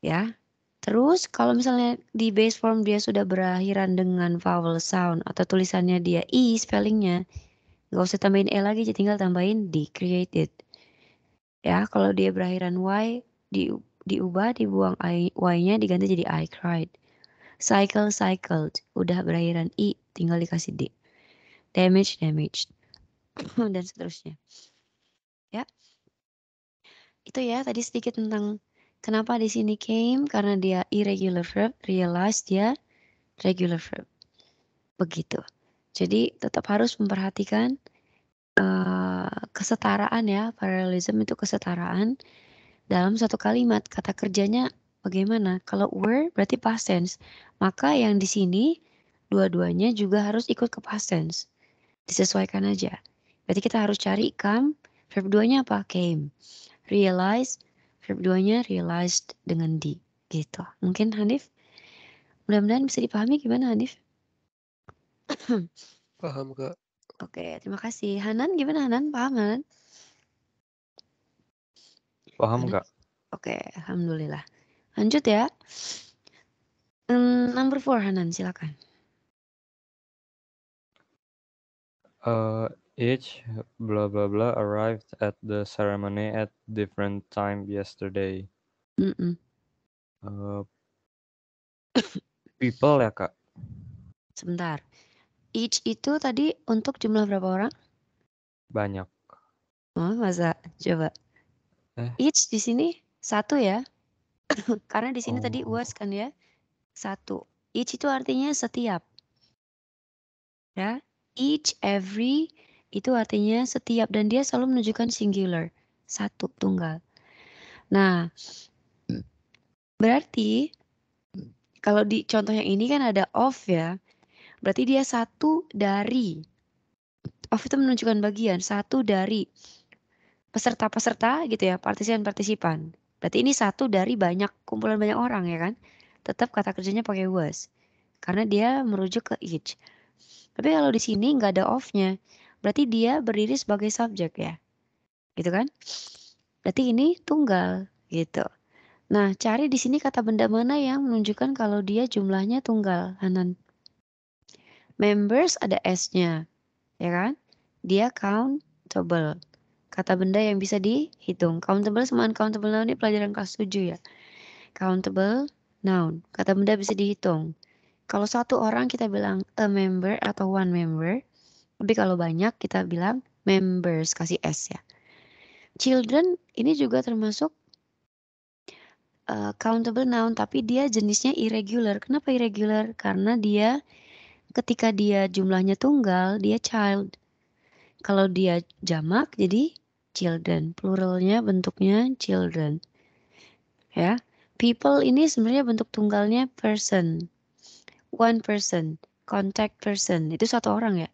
Ya. Terus kalau misalnya di base form dia sudah berakhiran dengan vowel sound atau tulisannya dia i spellingnya, nggak usah tambahin e lagi, tinggal tambahin d, created. Ya, kalau dia berakhiran y diubah, dibuang y-nya diganti jadi I cried. Cycle, cycled, udah berakhiran i, tinggal dikasih d. Damage, damaged, dan seterusnya. Ya, itu ya tadi sedikit tentang kenapa di sini came, karena dia irregular verb, realize dia regular verb. Begitu. Jadi tetap harus memperhatikan kesetaraan ya, parallelism itu kesetaraan dalam satu kalimat. Kata kerjanya bagaimana? Kalau were berarti past tense. Maka yang di sini dua-duanya juga harus ikut ke past tense. Disesuaikan aja. Berarti kita harus cari come, verb 2-nya apa? Came. Realize, verb 2-nya realized dengan di. Gitu. Mungkin Hanif? Mudah-mudahan bisa dipahami gimana Hanif? Paham Kak. Oke, terima kasih. Hanan gimana Hanan? Paham Hanan? Paham Hanan? Kak? Oke, alhamdulillah. Lanjut ya. Number 4 Hanan, silakan. Each blah blah blah arrived at the ceremony at different time yesterday. People ya Kak? Sebentar. Each itu tadi untuk jumlah berapa orang? Banyak. Oh, masa? Coba. Each di sini 1 ya. Karena di sini tadi Oh. was kan ya. 1. Each itu artinya setiap. Ya, each, every itu artinya setiap dan dia selalu menunjukkan singular, satu, tunggal. Nah, berarti kalau di contoh yang ini kan ada of ya, berarti dia satu dari. Of itu menunjukkan bagian, satu dari peserta-peserta gitu ya, partisipan-partisipan. Berarti ini satu dari banyak, kumpulan banyak orang ya kan. Tetap kata kerjanya pakai was. Karena dia merujuk ke each. Tapi kalau di sini nggak ada of-nya, berarti dia berdiri sebagai subjek ya. Gitu kan? Berarti ini tunggal gitu. Nah, cari di sini kata benda mana yang menunjukkan kalau dia jumlahnya tunggal, Hanan. Members ada S-nya, ya kan? Dia countable. Kata benda yang bisa dihitung. Countable sama uncountable noun ini pelajaran kelas 7 ya. Countable noun. Kata benda bisa dihitung. Kalau satu orang kita bilang a member atau one member. Tapi kalau banyak kita bilang members, kasih S ya. Children ini juga termasuk countable noun tapi dia jenisnya irregular. Kenapa irregular? Karena dia ketika dia jumlahnya tunggal dia child. Kalau dia jamak jadi children. Pluralnya bentuknya children. Ya. People ini sebenarnya bentuk tunggalnya person. One person. Contact person. Itu satu orang ya.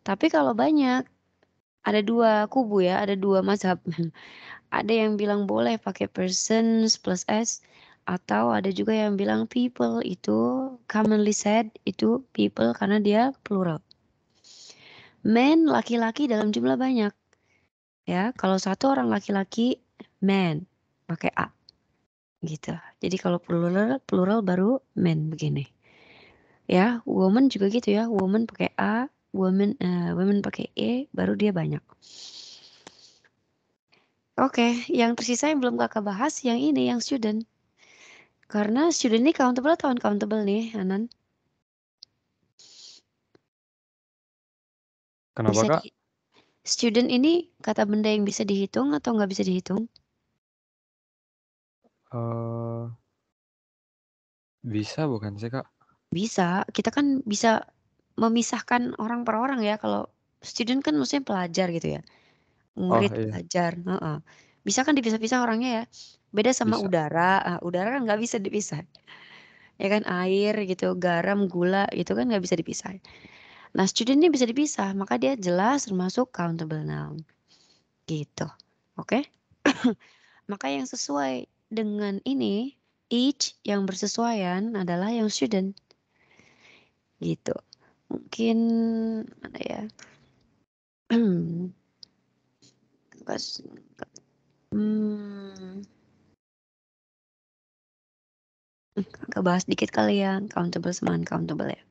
Tapi kalau banyak ada dua kubu ya, ada dua mazhab. Ada yang bilang boleh pakai persons plus s, atau ada juga yang bilang people itu commonly said itu people karena dia plural. Men laki-laki dalam jumlah banyak. Ya, kalau satu orang laki-laki man pakai a. Gitu. Jadi kalau plural baru men begini. Ya, woman juga gitu ya. Woman pakai a, women pakai e, baru dia banyak. Oke, yang tersisa yang belum kakak bahas yang ini, yang student. Karena student ini countable atau uncountable nih, Anan? Kenapa, Bisa Kak? student ini kata benda yang bisa dihitung atau nggak bisa dihitung? Bisa bukan sih, Kak? Bisa, kita kan bisa memisahkan orang per orang ya. Kalau student kan maksudnya pelajar gitu ya. Oh, Murid, iya. pelajar. Bisa kan dipisah-pisah orangnya ya. Beda sama Bisa. udara. Udara kan nggak bisa dipisah. Ya kan air gitu, garam, gula gitu kan nggak bisa dipisah. Nah student ini bisa dipisah, maka dia jelas termasuk countable noun. Gitu. Oke? Maka yang sesuai dengan ini, each yang bersesuaian adalah yang student. Gitu. Mungkin mana ya? Kakak bahas dikit kali ya, countable sama uncountable ya.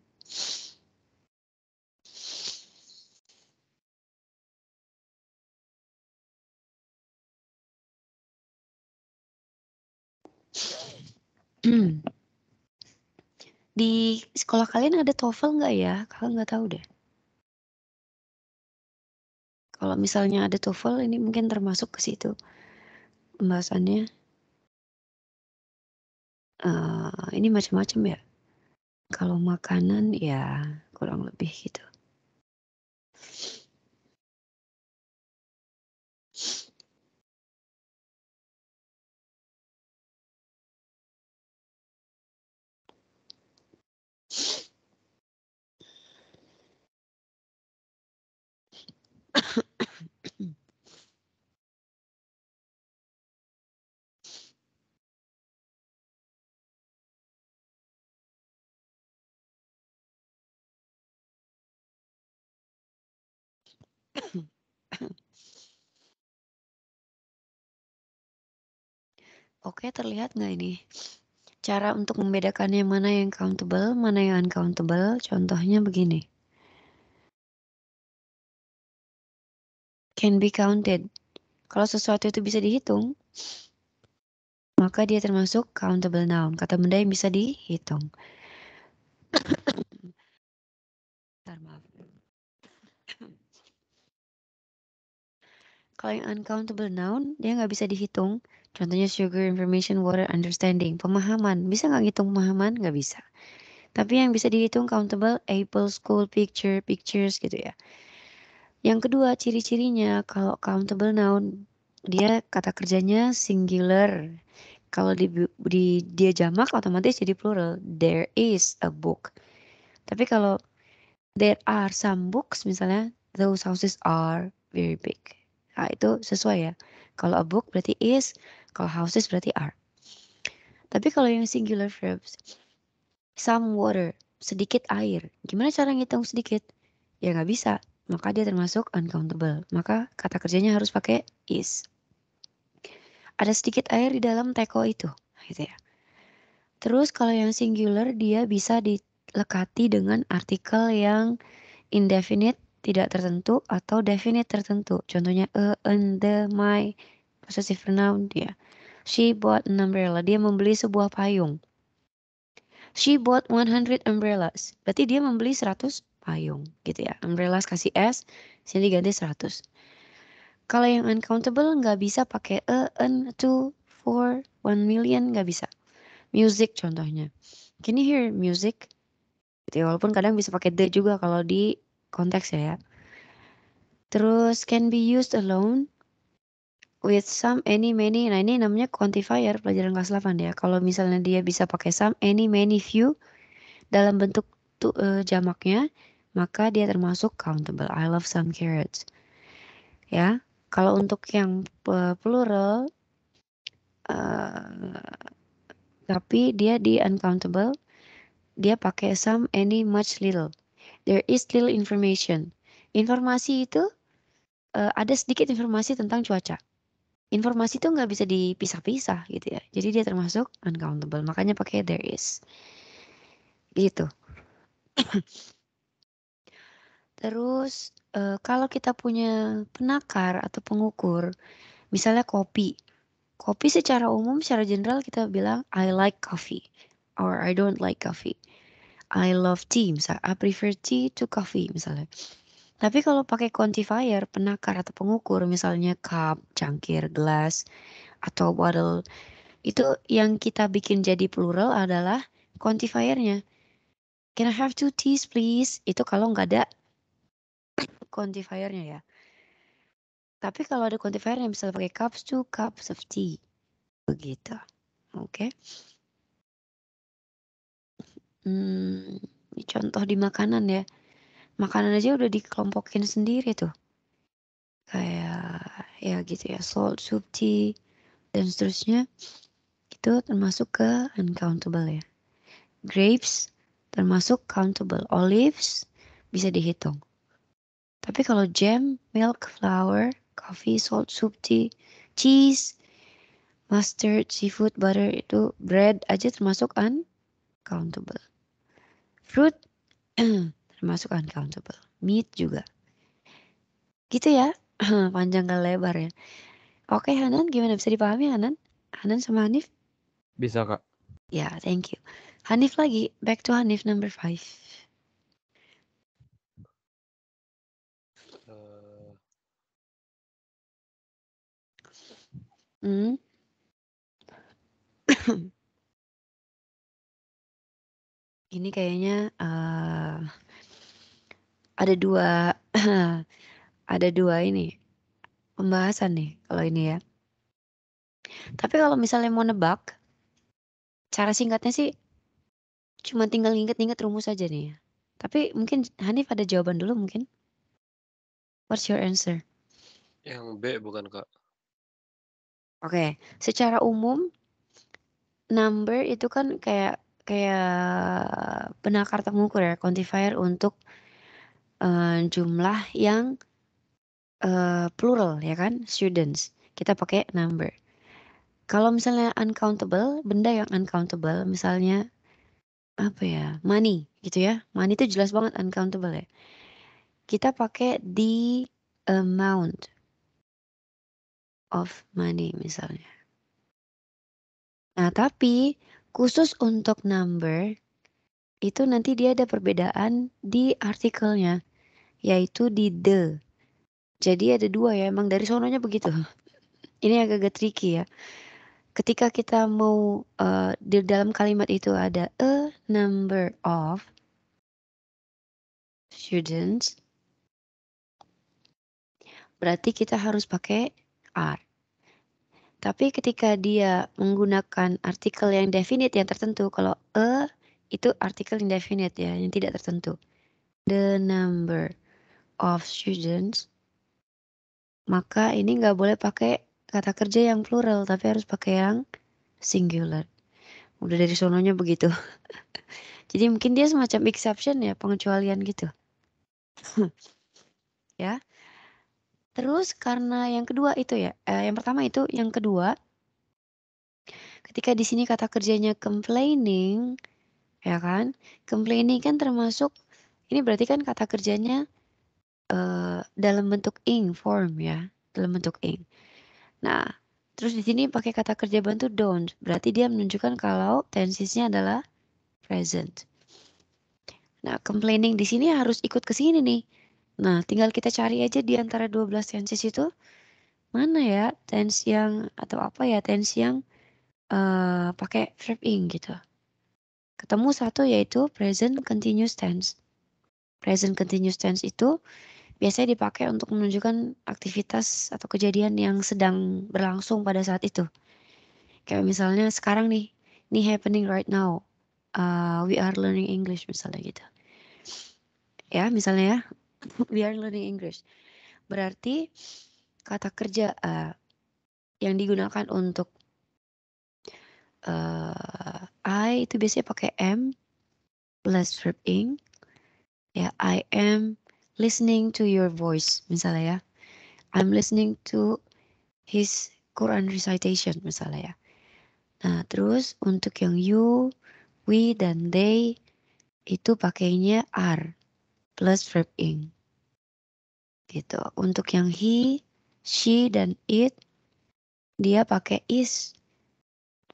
Di sekolah kalian ada TOEFL nggak ya? Kakak nggak tahu deh. Kalau misalnya ada TOEFL ini mungkin termasuk ke situ pembahasannya. Ini macam-macam ya. Kalau makanan ya kurang lebih gitu. Oke, terlihat nggak ini? Cara untuk membedakannya mana yang countable, mana yang uncountable, contohnya begini. Can be counted. Kalau sesuatu itu bisa dihitung, maka dia termasuk countable noun. Kata benda yang bisa dihitung. Bentar, maaf. Kalau yang uncountable noun, dia nggak bisa dihitung. Contohnya sugar, information, water, understanding. Pemahaman. Bisa nggak ngitung pemahaman? Nggak bisa. Tapi yang bisa dihitung countable, apple, school, picture, pictures gitu ya. Yang kedua ciri-cirinya kalau countable noun, dia kata kerjanya singular. Kalau dia jamak otomatis jadi plural. There is a book. Tapi kalau there are some books misalnya, those houses are very big. Nah itu sesuai ya. Kalau a book berarti is, kalau houses berarti are. Tapi kalau yang singular verbs, some water, sedikit air. Gimana cara ngitung sedikit? Ya nggak bisa. Maka dia termasuk uncountable. Maka kata kerjanya harus pakai is. Ada sedikit air di dalam teko itu. Gitu ya. Terus kalau yang singular dia bisa dilekati dengan artikel yang indefinite, tidak tertentu, atau definite tertentu. Contohnya an, the, my, possessive pronoun dia. She bought an umbrella. Dia membeli sebuah payung. She bought 100 umbrellas. Berarti dia membeli 100 payung gitu ya. Umbrellas kasih S, sini diganti 100. Kalau yang uncountable nggak bisa pakai an, two, four, 1 million, nggak bisa. Music contohnya. Can you hear music? Gitu ya, walaupun kadang bisa pakai the juga kalau di konteks ya. Terus can be used alone with some, any, many. Nah ini namanya quantifier pelajaran kelas 8 ya. Kalau misalnya dia bisa pakai some, any, many, few dalam bentuk jamaknya, maka dia termasuk countable. I love some carrots. Ya, kalau untuk yang plural, tapi dia di uncountable, dia pakai some, any, much, little. There is little information. Informasi itu ada sedikit informasi tentang cuaca. Informasi itu nggak bisa dipisah-pisah gitu ya. Jadi dia termasuk uncountable. Makanya pakai there is. Gitu. Terus kalau kita punya penakar atau pengukur, misalnya kopi. Kopi secara umum, secara general kita bilang I like coffee or I don't like coffee. I love tea, misalnya I prefer tea to coffee misalnya. Tapi kalau pakai quantifier, penakar atau pengukur, misalnya cup, cangkir, gelas, atau bottle, itu yang kita bikin jadi plural adalah quantifiernya. Can I have 2 teas please? Itu kalau nggak ada quantifiernya ya. Tapi kalau ada quantifiernya bisa pakai cups, 2 cups of tea. Begitu. Oke. Ini contoh di makanan ya. Makanan aja udah dikelompokin sendiri tuh. Kayak ya gitu ya, salt, soup, tea, dan seterusnya. Itu termasuk ke uncountable ya. Grapes termasuk countable. Olives bisa dihitung. Tapi kalau jam, milk, flour, coffee, salt, soup, tea, cheese, mustard, seafood, butter, itu bread aja termasuk uncountable. Fruit termasuk uncountable. Meat juga. Gitu ya. Panjang kali lebar ya. Oke Hanan, gimana bisa dipahami Hanan? Hanan sama Hanif? Bisa, Kak. Ya, thank you. Hanif lagi. Back to Hanif number 5. Ini kayaknya ada dua ada dua ini pembahasan nih kalau ini ya. Tapi kalau misalnya mau nebak, cara singkatnya sih cuma tinggal inget-inget rumus aja nih ya. Tapi mungkin Hanif ada jawaban dulu mungkin. What's your answer? Yang B bukan Kak? Oke, secara umum number itu kan kayak penakar atau pengukur ya, quantifier untuk jumlah yang plural ya kan, students. Kita pakai number. Kalau misalnya uncountable, benda yang uncountable, misalnya apa ya, money gitu ya. Money itu jelas banget uncountable ya. Kita pakai the amount of money misalnya. Nah tapi khusus untuk number, itu nanti dia ada perbedaan di artikelnya, yaitu di the. Jadi ada dua ya, emang dari sononya begitu. Ini agak-agak tricky ya. ketika kita mau di dalam kalimat itu ada a number of students, berarti kita harus pakai are. Tapi ketika dia menggunakan artikel yang definite yang tertentu, kalau a itu artikel indefinite ya, yang tidak tertentu. The number of students, maka ini nggak boleh pakai kata kerja yang plural, tapi harus pakai yang singular. Udah dari sononya begitu. Jadi mungkin dia semacam exception ya, pengecualian gitu. Ya. Terus karena yang kedua itu ya, yang pertama itu, yang kedua, ketika di sini kata kerjanya complaining, ya kan? Complaining kan termasuk, ini berarti kan kata kerjanya dalam bentuk ing form ya, dalam bentuk ing. Nah, terus di sini pakai kata kerja bantu don't, berarti dia menunjukkan kalau tensesnya adalah present. Nah, complaining di sini harus ikut ke sini nih. Nah, tinggal kita cari aja di antara 12 tenses itu mana ya tense yang atau apa ya tense yang pakai verb ing gitu. Ketemu satu yaitu present continuous tense. Present continuous tense itu biasanya dipakai untuk menunjukkan aktivitas atau kejadian yang sedang berlangsung pada saat itu. Kayak misalnya sekarang nih, ini happening right now. We are learning English misalnya gitu. Ya, misalnya ya, we are learning English. Berarti kata kerja yang digunakan untuk I itu biasanya pakai am plus verb ing. Ya, I am listening to your voice misalnya ya. I'm listening to his Quran recitation misalnya ya. Nah, terus untuk yang you, we, dan they itu pakainya are plus verb ing. Gitu. Untuk yang he, she, dan it dia pakai is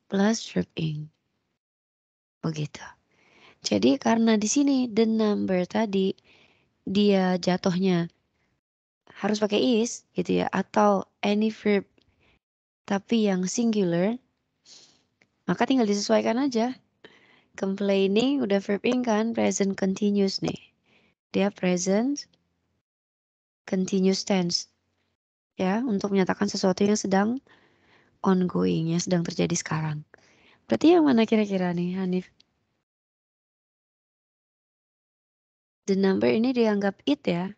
plus verb ing. Begitu. Jadi karena di sini the number tadi dia jatuhnya harus pakai is gitu ya, atau any verb tapi yang singular, maka tinggal disesuaikan aja. Complaining udah verb ing kan, present continuous nih. Dia present continuous tense. Ya, untuk menyatakan sesuatu yang sedang ongoing, yang sedang terjadi sekarang. Berarti yang mana kira-kira nih, Hanif? The number ini dianggap it ya.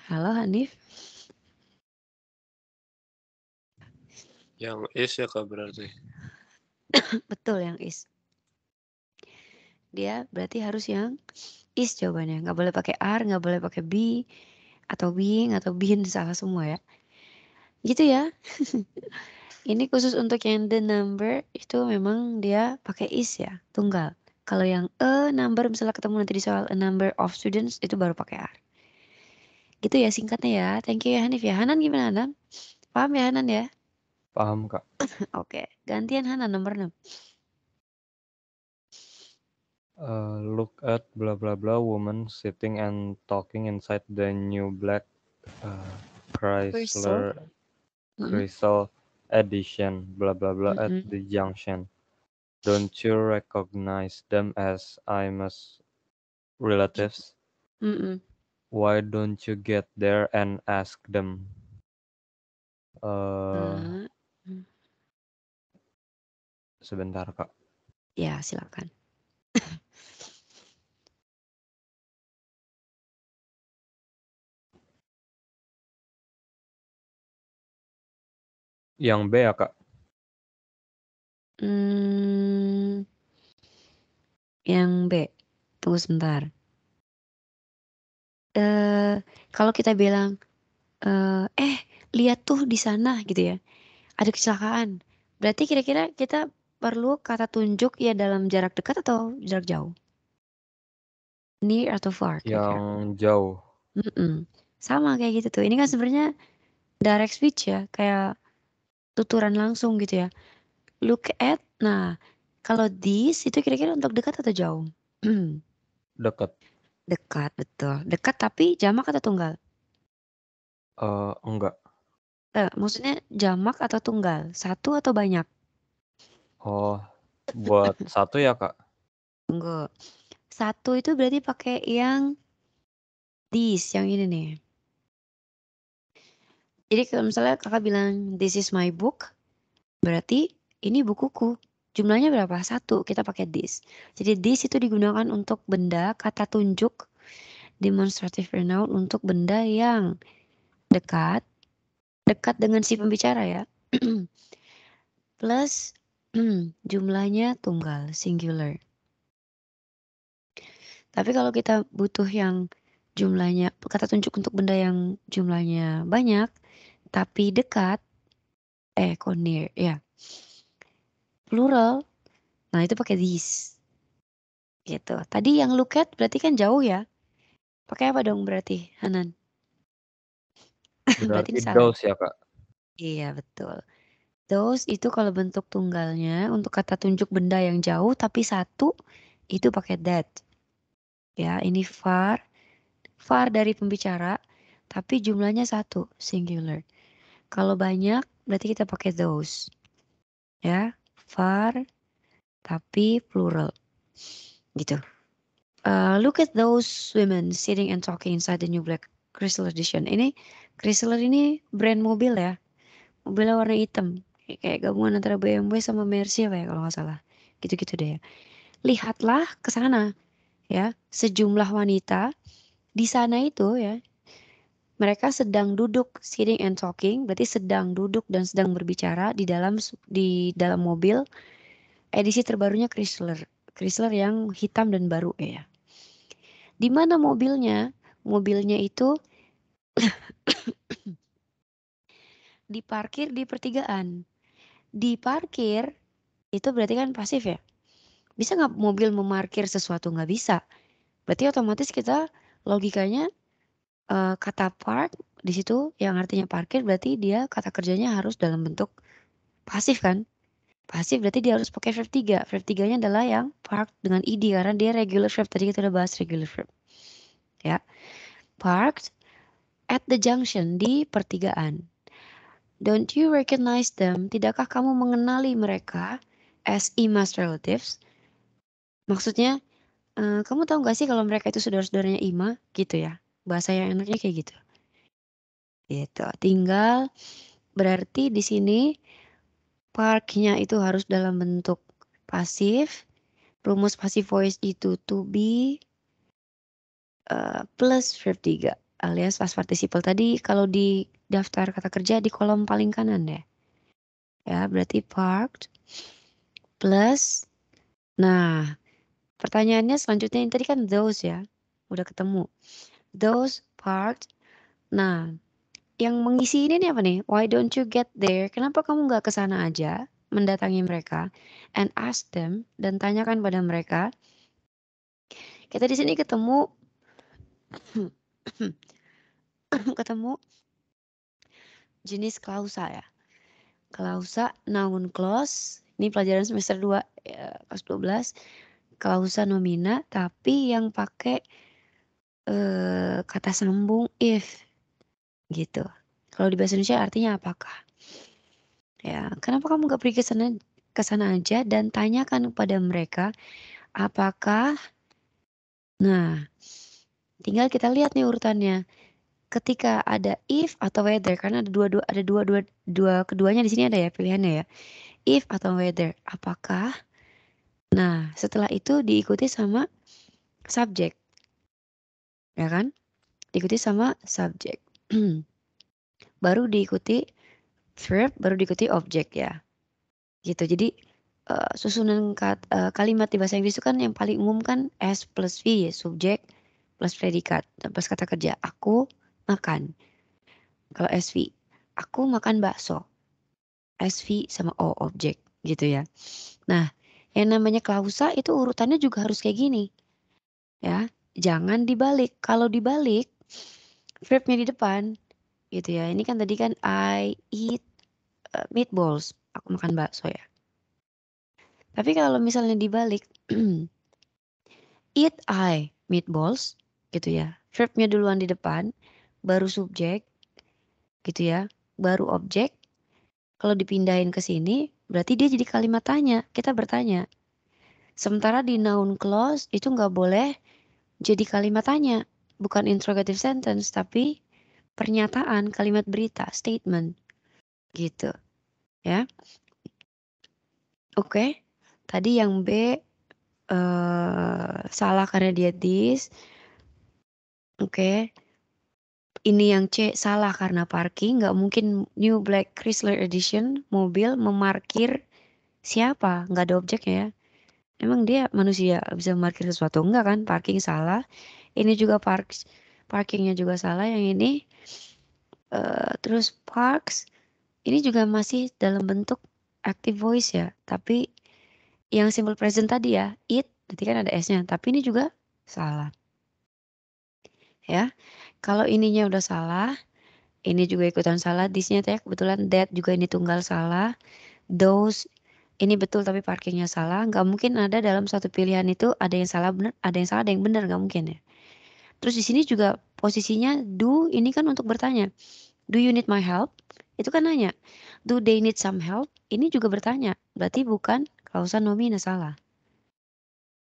Halo Hanif. Yang is ya Kak berarti. Betul yang is. Dia berarti harus yang is jawabannya. Nggak boleh pakai are, nggak boleh pakai be, atau being, atau been, salah semua ya. Gitu ya. Ini khusus untuk yang the number itu memang dia pakai is ya, tunggal. Kalau yang a number misalnya ketemu nanti di soal a number of students itu baru pakai are. Gitu ya singkatnya ya. Thank you ya Hanif ya. Hanan gimana Hanan? Paham ya Hanan ya? Paham, Kak. Oke, gantian Hanan nomor 6. Look at blah blah blah woman sitting and talking inside the new black Chrysler Crystal Edition blah blah blah at the junction. Don't you recognize them as Imus relatives? Why don't you get there and ask them? Sebentar, Kak. Ya, silakan. Yang B ya, Kak? Yang B. Tunggu sebentar. Kalau kita bilang, lihat tuh di sana gitu ya, ada kecelakaan. Berarti kira-kira kita perlu kata tunjuk ya dalam jarak dekat atau jarak jauh? Near atau far kira-kira? Yang jauh. Sama kayak gitu tuh. Ini kan sebenarnya direct speech ya, kayak tuturan langsung gitu ya. Look at, nah kalau this itu kira-kira untuk dekat atau jauh? Dekat. Dekat, betul. Dekat tapi jamak atau tunggal? Enggak. Maksudnya jamak atau tunggal? Satu atau banyak? Oh, buat satu ya, Kak? Enggak. Satu itu berarti pakai yang this, yang ini nih. Jadi kalau misalnya kakak bilang this is my book, berarti ini bukuku. Jumlahnya berapa? Satu, kita pakai this. Jadi this itu digunakan untuk benda, kata tunjuk, demonstrative pronoun untuk benda yang dekat dengan si pembicara ya. Plus jumlahnya tunggal, singular. Tapi kalau kita butuh yang jumlahnya, kata tunjuk untuk benda yang jumlahnya banyak, tapi dekat, kok near, ya. Plural, nah itu pakai this. Gitu. Tadi yang look at berarti kan jauh ya. Pakai apa dong berarti, Hanan? Berarti Berarti ini salah. those ya, Kak? Iya, betul. Those itu kalau bentuk tunggalnya untuk kata tunjuk benda yang jauh tapi satu itu pakai that. Ya, ini far dari pembicara tapi jumlahnya satu, singular. Kalau banyak berarti kita pakai those. Ya, far tapi plural. Gitu. Look at those women sitting and talking inside the new black Chrysler edition. Ini Chrysler ini brand mobil ya. Mobilnya warna hitam. Kayak gabungan antara BMW sama Mercy apa ya kalau nggak salah. Gitu-gitu deh ya. Lihatlah ke sana ya. Sejumlah wanita di sana itu ya. Mereka sedang duduk, sitting and talking, berarti sedang duduk dan sedang berbicara di dalam mobil edisi terbarunya Chrysler. Chrysler yang hitam dan baru ya. Di mana mobilnya? Mobilnya itu diparkir di pertigaan. Diparkir itu berarti kan pasif ya. Bisa nggak mobil memarkir sesuatu? Nggak bisa. Berarti otomatis kita logikanya kata park di situ yang artinya parkir berarti dia kata kerjanya harus dalam bentuk pasif kan. Pasif berarti dia harus pakai verb 3. Verb 3-nya adalah yang park dengan id karena dia regular verb. Tadi kita udah bahas regular verb. Ya. Parked at the junction di pertigaan. Don't you recognize them? Tidakkah kamu mengenali mereka as Ima's relatives? Maksudnya, kamu tahu gak sih kalau mereka itu saudara-saudaranya Ima? Gitu ya. Bahasa yang enaknya kayak gitu. Gitu. Tinggal berarti di sini parknya itu harus dalam bentuk pasif. Rumus passive voice itu to be plus verb 3 alias past participle. Tadi kalau di daftar kata kerja di kolom paling kanan deh. Ya, berarti parked plus. Nah, pertanyaannya selanjutnya ini tadi kan those ya. Udah ketemu. Those parked. Nah, yang mengisi ini nih apa nih? Why don't you get there? Kenapa kamu nggak ke sana aja mendatangi mereka and ask them dan tanyakan pada mereka. Kita di sini ketemu ketemu jenis klausa ya. Klausa noun clause. Ini pelajaran semester 2 ya, kelas 12. Klausa nomina tapi yang pakai kata sambung if gitu. Kalau di bahasa Indonesia artinya apakah? Ya, kenapa kamu gak pergi ke sana aja dan tanyakan kepada mereka apakah. Nah, tinggal kita lihat nih urutannya. Ketika ada if atau whether karena ada keduanya di sini ada ya pilihannya ya. If atau whether, apakah. Nah, setelah itu diikuti sama subjek. Ya kan? Diikuti sama subjek. Baru diikuti verb, baru diikuti objek ya. Gitu. Jadi susunan kalimat di bahasa Inggris itu kan yang paling umum kan S plus V ya, subjek plus predikat plus kata kerja. Aku makan. Kalau SV, aku makan bakso. SV sama O objek gitu ya. Nah, yang namanya klausa itu urutannya juga harus kayak gini. Ya, jangan dibalik. Kalau dibalik verbnya di depan gitu ya. Ini kan tadi kan I eat meatballs. Aku makan bakso ya. Tapi kalau misalnya dibalik eat I meatballs gitu ya. Verbnya duluan di depan, baru subjek, gitu ya. Baru objek. Kalau dipindahin ke sini berarti dia jadi kalimat tanya. Kita bertanya. Sementara di noun clause itu nggak boleh jadi kalimat tanya. Bukan interrogative sentence tapi pernyataan, kalimat berita, statement gitu ya. Oke. Tadi yang B salah karena dia this. Oke. Ini yang C salah karena parking. Nggak mungkin New Black Chrysler Edition mobil memarkir siapa? Nggak ada objeknya ya. Emang dia manusia bisa memarkir sesuatu? Enggak kan? Parking salah. Ini juga parkingnya juga salah. Yang ini terus parks ini juga masih dalam bentuk active voice ya. Tapi yang simple present tadi ya, it, berarti kan ada S-nya. Tapi ini juga salah. Ya, kalau ininya udah salah, ini juga ikutan salah. This-nya ya kebetulan that juga ini tunggal salah. Those ini betul tapi parkingnya salah. Nggak mungkin ada dalam satu pilihan itu ada yang salah benar, ada yang salah, ada yang benar, nggak mungkin ya. Terus di sini juga posisinya do ini kan untuk bertanya. Do you need my help? Itu kan nanya. Do they need some help? Ini juga bertanya. Berarti bukan klausa nomina salah.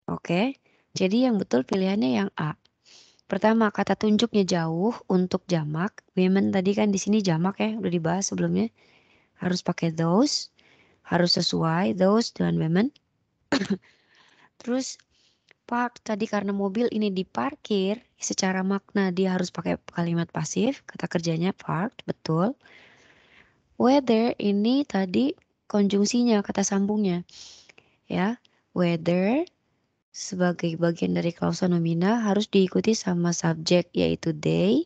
Oke. Jadi yang betul pilihannya yang A. Pertama, kata tunjuknya jauh untuk jamak. Women tadi kan di sini jamak ya, udah dibahas sebelumnya. Harus pakai those, harus sesuai those dengan women. Terus park tadi karena mobil ini diparkir, secara makna dia harus pakai kalimat pasif, kata kerjanya parked, betul. Whether ini tadi konjungsinya, kata sambungnya. Ya, whether sebagai bagian dari klausa nomina harus diikuti sama subjek yaitu they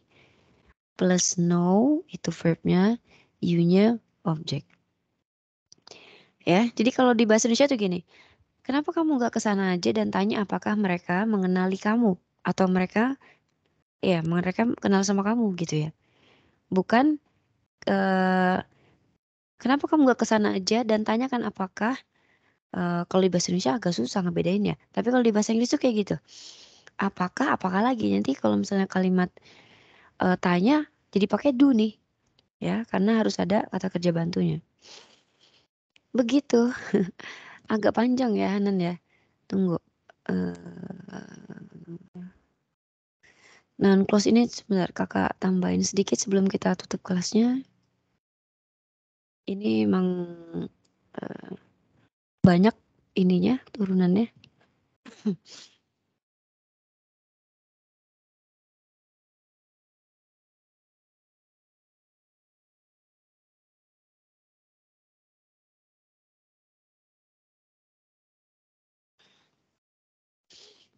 plus know itu verbnya, you-nya objek. Ya, jadi kalau di bahasa Indonesia tuh gini, kenapa kamu gak kesana aja dan tanya apakah mereka mengenali kamu atau mereka kenal sama kamu gitu ya. Bukan kenapa kamu gak kesana aja dan tanyakan apakah kalau di bahasa Indonesia agak susah ngebedain ya. Tapi kalau di bahasa Inggris tuh kayak gitu. Apakah lagi nanti kalau misalnya kalimat tanya jadi pakai do nih ya karena harus ada kata kerja bantunya. Begitu. Agak panjang ya Hanan ya. Tunggu. Noun clause ini sebentar kakak tambahin sedikit sebelum kita tutup kelasnya. Ini emang banyak ininya turunannya.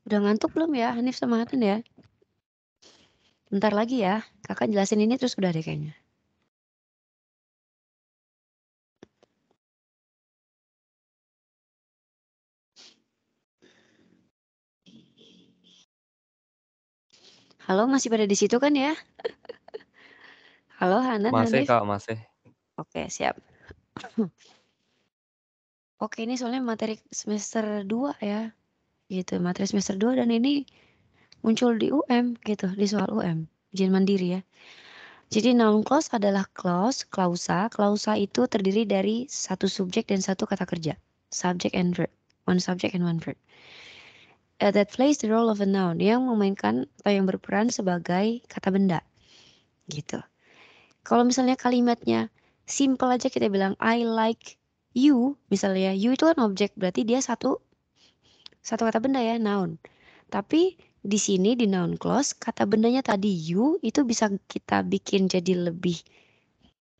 Udah ngantuk belum ya Hanif sama Hanan ya? Bentar lagi ya, kakak jelasin ini terus udah deh kayaknya. Halo, masih pada di situ kan ya? Halo Hanan, Masih Hanif. Kak, masih. Oke, siap. Oke, ini soalnya materi semester 2 ya. Gitu, materi semester 2 dan ini muncul di UM gitu, di soal UM, ujian mandiri ya. Jadi noun clause adalah klausa. Klausa itu terdiri dari satu subjek dan satu kata kerja. Subject and verb. One subject and one verb. That plays the role of a noun, yang memainkan atau yang berperan sebagai kata benda. Gitu. Kalau misalnya kalimatnya simple aja kita bilang I like you, misalnya you itu kan objek, berarti dia satu kata benda ya, noun. Tapi di sini di noun clause kata bendanya tadi you itu bisa kita bikin jadi lebih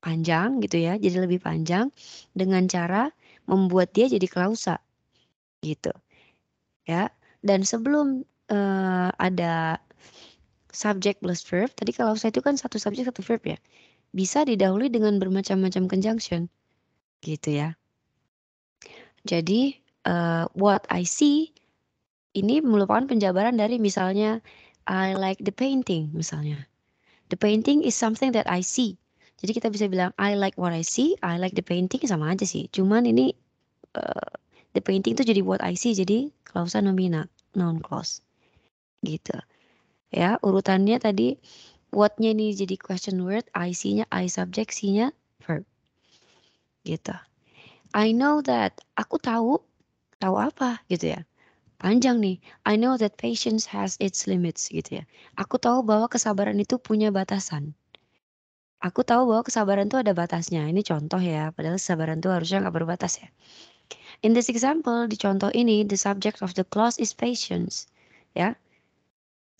panjang gitu ya, jadi lebih panjang dengan cara membuat dia jadi klausa gitu ya. Dan sebelum ada subject plus verb, tadi klausa itu kan satu subjek satu verb ya, bisa didahului dengan bermacam-macam conjunction gitu ya. Jadi what I see ini merupakan penjabaran dari misalnya I like the painting misalnya. The painting is something that I see. Jadi kita bisa bilang I like what I see, I like the painting sama aja sih. Cuman ini the painting itu jadi what I see, jadi klausa nomina, noun clause. Gitu. Ya, urutannya tadi What-nya ini jadi question word, I-nya I subject, C-nya verb. Gitu. I know that, aku tahu apa gitu ya. Panjang nih. I know that patience has its limits gitu ya. Aku tahu bahwa kesabaran itu punya batasan. Aku tahu bahwa kesabaran itu ada batasnya. Ini contoh ya, padahal kesabaran itu harusnya nggak berbatas ya. In this example, di contoh ini, the subject of the clause is patience. Ya,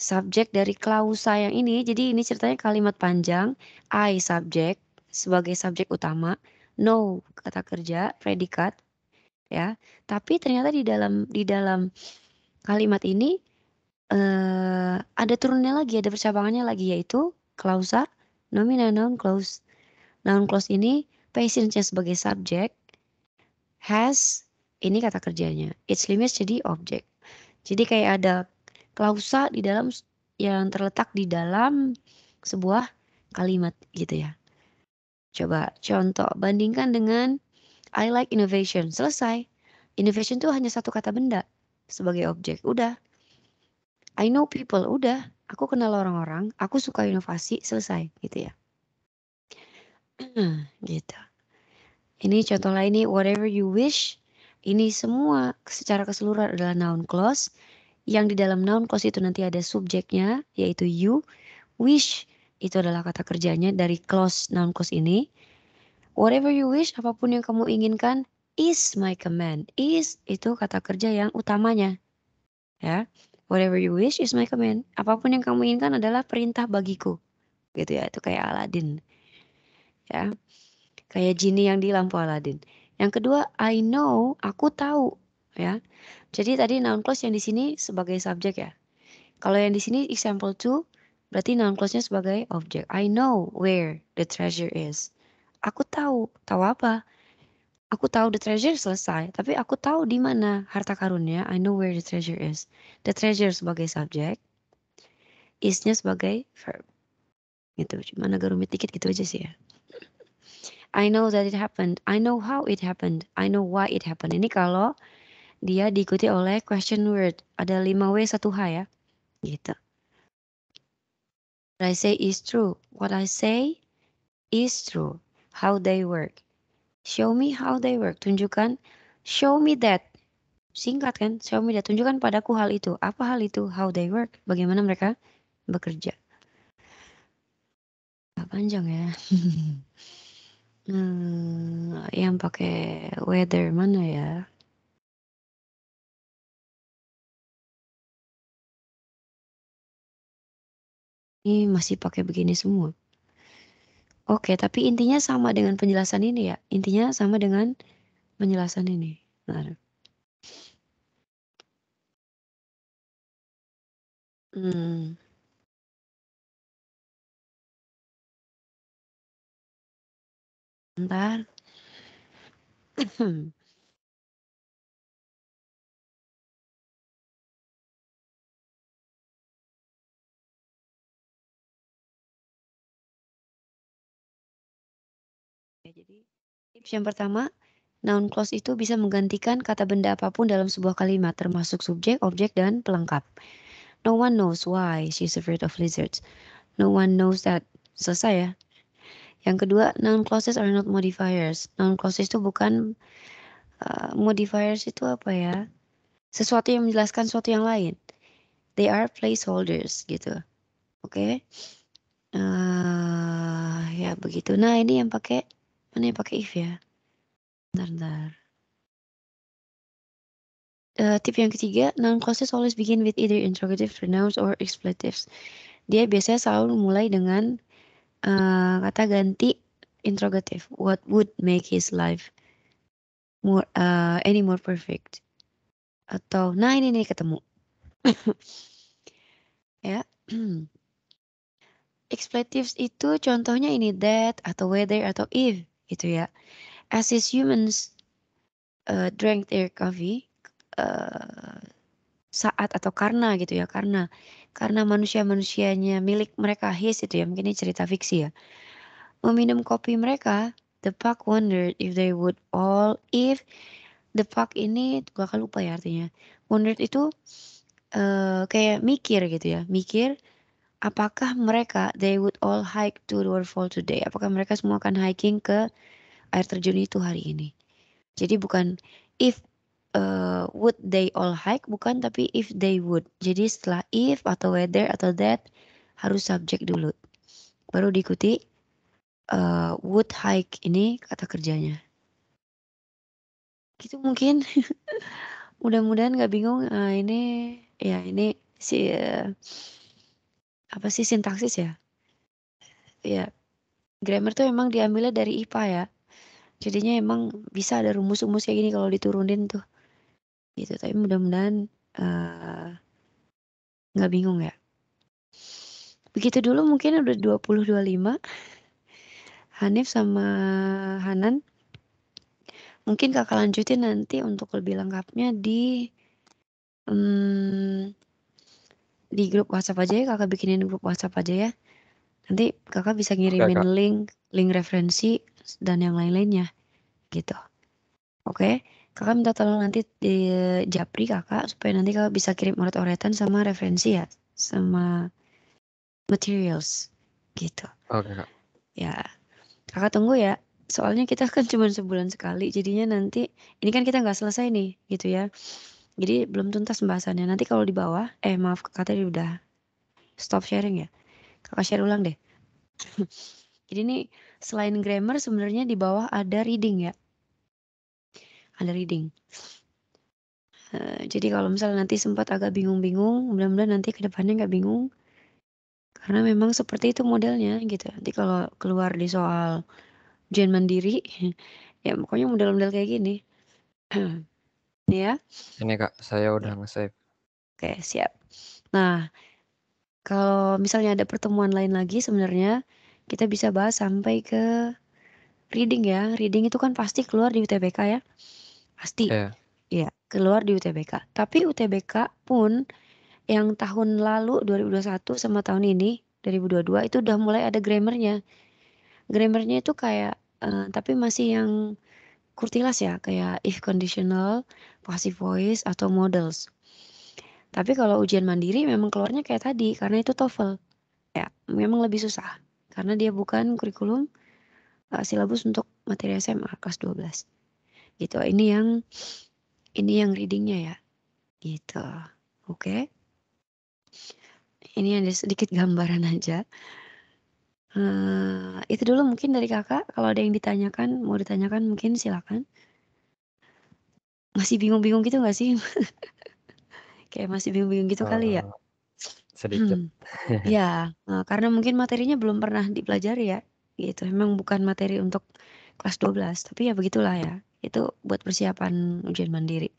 subjek dari klausa yang ini, jadi ini ceritanya kalimat panjang, I subjek sebagai subjek utama, know kata kerja, predikat, ya. Tapi ternyata di dalam kalimat ini ada turunnya lagi, ada percabangannya lagi, yaitu klausa, nominal noun clause. Noun clause ini patience-nya sebagai subjek, has ini kata kerjanya, its limits jadi objek. Jadi kayak ada klausa di dalam yang terletak di dalam sebuah kalimat gitu ya. Coba contoh, bandingkan dengan I like innovation. Selesai. Innovation itu hanya satu kata benda sebagai objek. Udah. I know people. Udah. Aku kenal orang-orang. Aku suka inovasi. Selesai. Gitu ya. Gitu. Ini contoh lain nih. Whatever you wish. Ini semua secara keseluruhan adalah noun clause. Yang di dalam noun clause itu nanti ada subjeknya. Yaitu you. Wish. Itu adalah kata kerjanya dari clause noun clause ini. Whatever you wish, apapun yang kamu inginkan, is my command. Is itu kata kerja yang utamanya. Ya. Whatever you wish is my command. Apapun yang kamu inginkan adalah perintah bagiku. Gitu ya, itu kayak Aladin. Ya. Kayak Genie yang di lampu Aladin. Yang kedua, I know, aku tahu, ya. Jadi tadi noun clause yang di sini sebagai subjek ya. Kalau yang di sini example 2, berarti noun clause-nya sebagai objek. I know where the treasure is. Aku tahu apa? Aku tahu the treasure selesai, tapi aku tahu di mana harta karunnya. I know where the treasure is. The treasure sebagai subjek, is-nya sebagai verb. Gitu, cuma agak rumit dikit gitu aja sih ya. I know that it happened. I know how it happened. I know why it happened. Ini kalau dia diikuti oleh question word. Ada 5W 1H ya. Gitu. What I say is true. What I say is true. How they work. Show me how they work. Tunjukkan. Show me that. Singkat kan, show me that. Tunjukkan padaku hal itu. Apa hal itu? How they work. Bagaimana mereka bekerja. Panjang ya. Yang pakai weather mana ya? Ini masih pakai begini semua. Oke, tapi intinya sama dengan penjelasan ini ya. Intinya sama dengan penjelasan ini. Bentar. Bentar. Ya, jadi tips yang pertama, noun clause itu bisa menggantikan kata benda apapun dalam sebuah kalimat, termasuk subjek, objek, dan pelengkap. No one knows why she's afraid of lizards. No one knows that. Selesai ya. Yang kedua, noun clauses are not modifiers. Noun clauses itu bukan modifiers itu apa ya? Sesuatu yang menjelaskan sesuatu yang lain. They are placeholders gitu. Oke. Ya begitu. Nah ini yang pakai, mana yang pakai if ya? Bentar. Tip yang ketiga, noun clauses always begin with either interrogative pronouns or expletives. Dia biasanya selalu mulai dengan kata ganti interrogative. What would make his life more any more perfect? Atau, nah ini nih ketemu. Ya. Expletives itu contohnya ini that atau whether atau if gitu ya. As is humans drank their coffee saat atau karena gitu ya, karena manusia-manusianya milik mereka his itu ya, mungkin ini cerita fiksi ya. Meminum kopi mereka, the puck wondered if they would all if the puck ini bakal lupa ya artinya. Wondered itu kayak mikir gitu ya, mikir apakah mereka they would all hike to the waterfall today? Apakah mereka semua akan hiking ke air terjun itu hari ini? Jadi bukan if would they all hike, bukan, tapi if they would. Jadi setelah if atau whether atau that harus subjek dulu. Baru diikuti would hike ini kata kerjanya. Gitu mungkin. Mudah-mudahan nggak bingung. Ini ya ini si apa sih sintaksis ya? Ya, grammar tuh emang diambilnya dari IPA ya. Jadinya emang bisa ada rumus-rumus kayak gini kalau diturunin tuh. Gitu, tapi mudah-mudahan nggak bingung ya. Begitu dulu mungkin udah 20-25. Hanif sama Hanan. Mungkin kakak lanjutin nanti untuk lebih lengkapnya di grup WhatsApp aja ya. Kakak bikinin grup WhatsApp aja ya. Nanti kakak bisa ngirimin Kak. link referensi dan yang lain-lainnya gitu. Oke, kakak minta tolong nanti di japri kakak supaya nanti kakak bisa kirim oret-oretan sama referensi ya, sama materials gitu. Oke Kak. Ya, kakak tunggu ya. Soalnya kita kan cuma sebulan sekali, jadinya nanti ini kan kita nggak selesai nih gitu ya. Jadi belum tuntas pembahasannya. Nanti kalau di bawah, maaf kakak tadi udah stop sharing ya. Kakak share ulang deh. Jadi ini selain grammar sebenarnya di bawah ada reading ya. Ada reading. Jadi kalau misalnya nanti sempat agak bingung-bingung, mudah-mudahan nanti ke depannya nggak bingung. Karena memang seperti itu modelnya gitu. Nanti kalau keluar di soal ujian mandiri, ya pokoknya model-model kayak gini. Nih ya. Ini Kak, saya udah Ya. nge-save. Oke, siap. Nah, kalau misalnya ada pertemuan lain lagi sebenarnya kita bisa bahas sampai ke reading ya. Reading itu kan pasti keluar di UTBK ya. Pasti. Iya. Ya, keluar di UTBK. Tapi UTBK pun yang tahun lalu 2021 sama tahun ini 2022 itu udah mulai ada grammarnya. Grammarnya itu kayak tapi masih yang kurtilas ya, kayak if conditional, passive voice atau models. Tapi kalau ujian mandiri memang keluarnya kayak tadi karena itu TOEFL. Ya, memang lebih susah karena dia bukan kurikulum silabus untuk materi SMA kelas 12. Gitu. Ini yang readingnya ya. Gitu. Oke. Ini ada sedikit gambaran aja. Itu dulu mungkin dari kakak. Kalau ada yang ditanyakan, mau ditanyakan mungkin silakan. Masih bingung-bingung gitu gak sih? Kayak masih bingung-bingung gitu kali ya? Sedikit. Ya, karena mungkin materinya belum pernah dipelajari ya. Gitu. Memang bukan materi untuk kelas 12. Tapi ya begitulah ya. Itu buat persiapan ujian mandiri.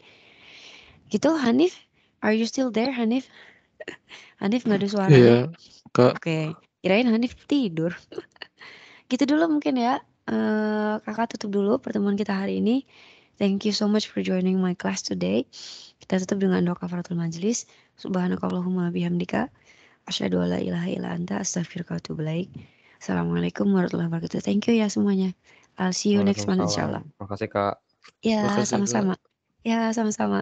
Gitu Hanif. Are you still there Hanif? Hanif gak ada suaranya. Iya, Kak. Oke. Kirain Hanif tidur. Gitu dulu mungkin ya. Kakak tutup dulu pertemuan kita hari ini. Thank you so much for joining my class today. Kita tutup dengan doa kafaratul majlis. Subhanakallahumma bihamdika. Asyhadu alla ilaha illa anta astaghfiruka wa atubu ilaik. Assalamualaikum warahmatullahi wabarakatuh. Thank you ya semuanya. I'll see you next month insyaallah. Makasih Kak. Ya, Makasih, Kak. sama-sama. Ya, sama-sama.